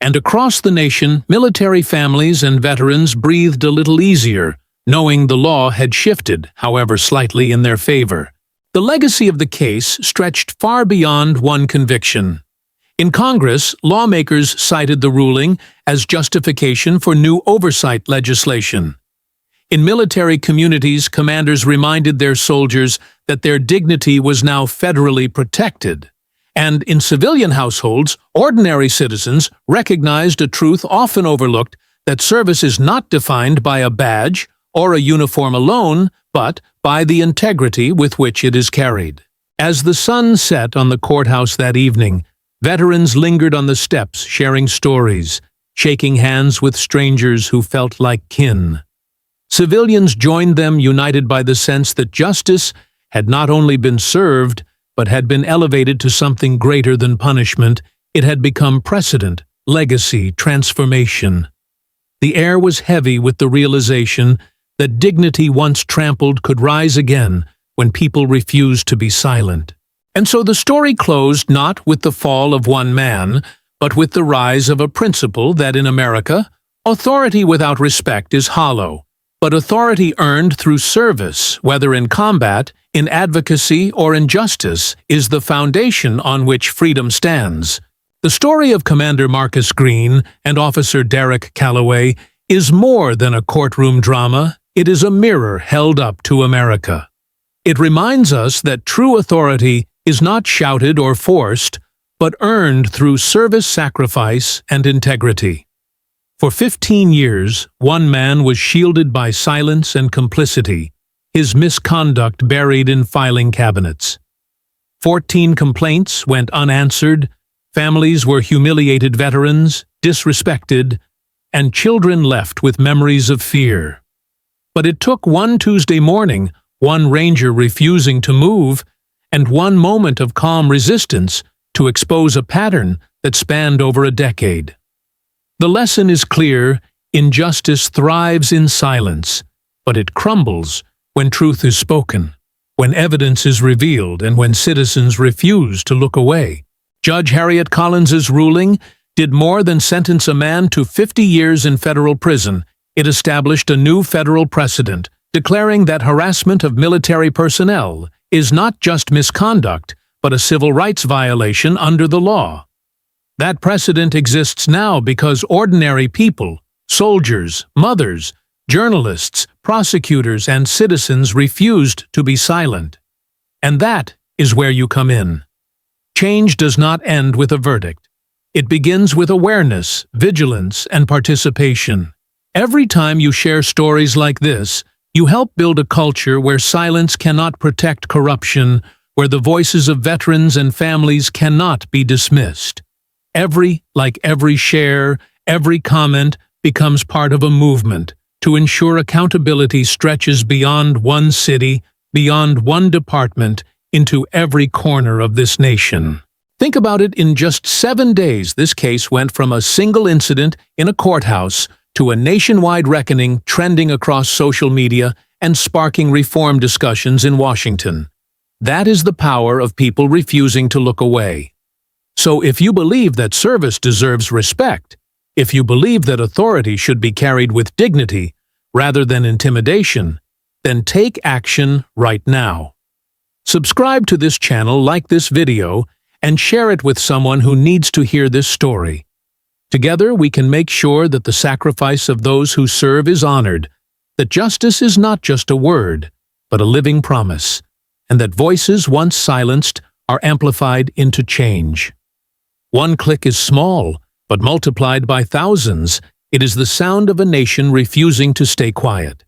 And across the nation, military families and veterans breathed a little easier, knowing the law had shifted, however slightly, in their favor. The legacy of the case stretched far beyond one conviction. In Congress, lawmakers cited the ruling as justification for new oversight legislation. In military communities, commanders reminded their soldiers that their dignity was now federally protected. And in civilian households, ordinary citizens recognized a truth often overlooked, that service is not defined by a badge or a uniform alone, but by the integrity with which it is carried. As the sun set on the courthouse that evening, veterans lingered on the steps sharing stories, shaking hands with strangers who felt like kin. Civilians joined them, united by the sense that justice had not only been served, but had been elevated to something greater than punishment. It had become precedent, legacy, transformation. The air was heavy with the realization that dignity once trampled could rise again when people refused to be silent. And so the story closed not with the fall of one man, but with the rise of a principle that in America, authority without respect is hollow, but authority earned through service, whether in combat, in advocacy, or in justice, is the foundation on which freedom stands. The story of Commander Marcus Greene and Officer Derek Calloway is more than a courtroom drama. It is a mirror held up to America. It reminds us that true authority is not shouted or forced, but earned through service, sacrifice, and integrity. For 15 years, one man was shielded by silence and complicity, his misconduct buried in filing cabinets. 14 complaints went unanswered, families were humiliated, veterans disrespected, and children left with memories of fear. But it took one Tuesday morning, one ranger refusing to move, and one moment of calm resistance to expose a pattern that spanned over a decade. The lesson is clear: injustice thrives in silence, but it crumbles when truth is spoken, when evidence is revealed, and when citizens refuse to look away. Judge Harriet Collins's ruling did more than sentence a man to 50 years in federal prison. It established a new federal precedent, declaring that harassment of military personnel is not just misconduct, but a civil rights violation under the law. That precedent exists now because ordinary people, soldiers, mothers, journalists, prosecutors, and citizens refused to be silent. And that is where you come in. Change does not end with a verdict. It begins with awareness, vigilance, and participation. Every time you share stories like this, you help build a culture where silence cannot protect corruption, where the voices of veterans and families cannot be dismissed. Every share, every comment becomes part of a movement to ensure accountability stretches beyond one city, beyond one department, into every corner of this nation. Think about it. In just 7 days, this case went from a single incident in a courthouse to a nationwide reckoning trending across social media and sparking reform discussions in Washington. That is the power of people refusing to look away. So if you believe that service deserves respect, if you believe that authority should be carried with dignity rather than intimidation, then take action right now. Subscribe to this channel, like this video, and share it with someone who needs to hear this story. Together, we can make sure that the sacrifice of those who serve is honored, that justice is not just a word, but a living promise, and that voices once silenced are amplified into change. One click is small, but multiplied by thousands, it is the sound of a nation refusing to stay quiet.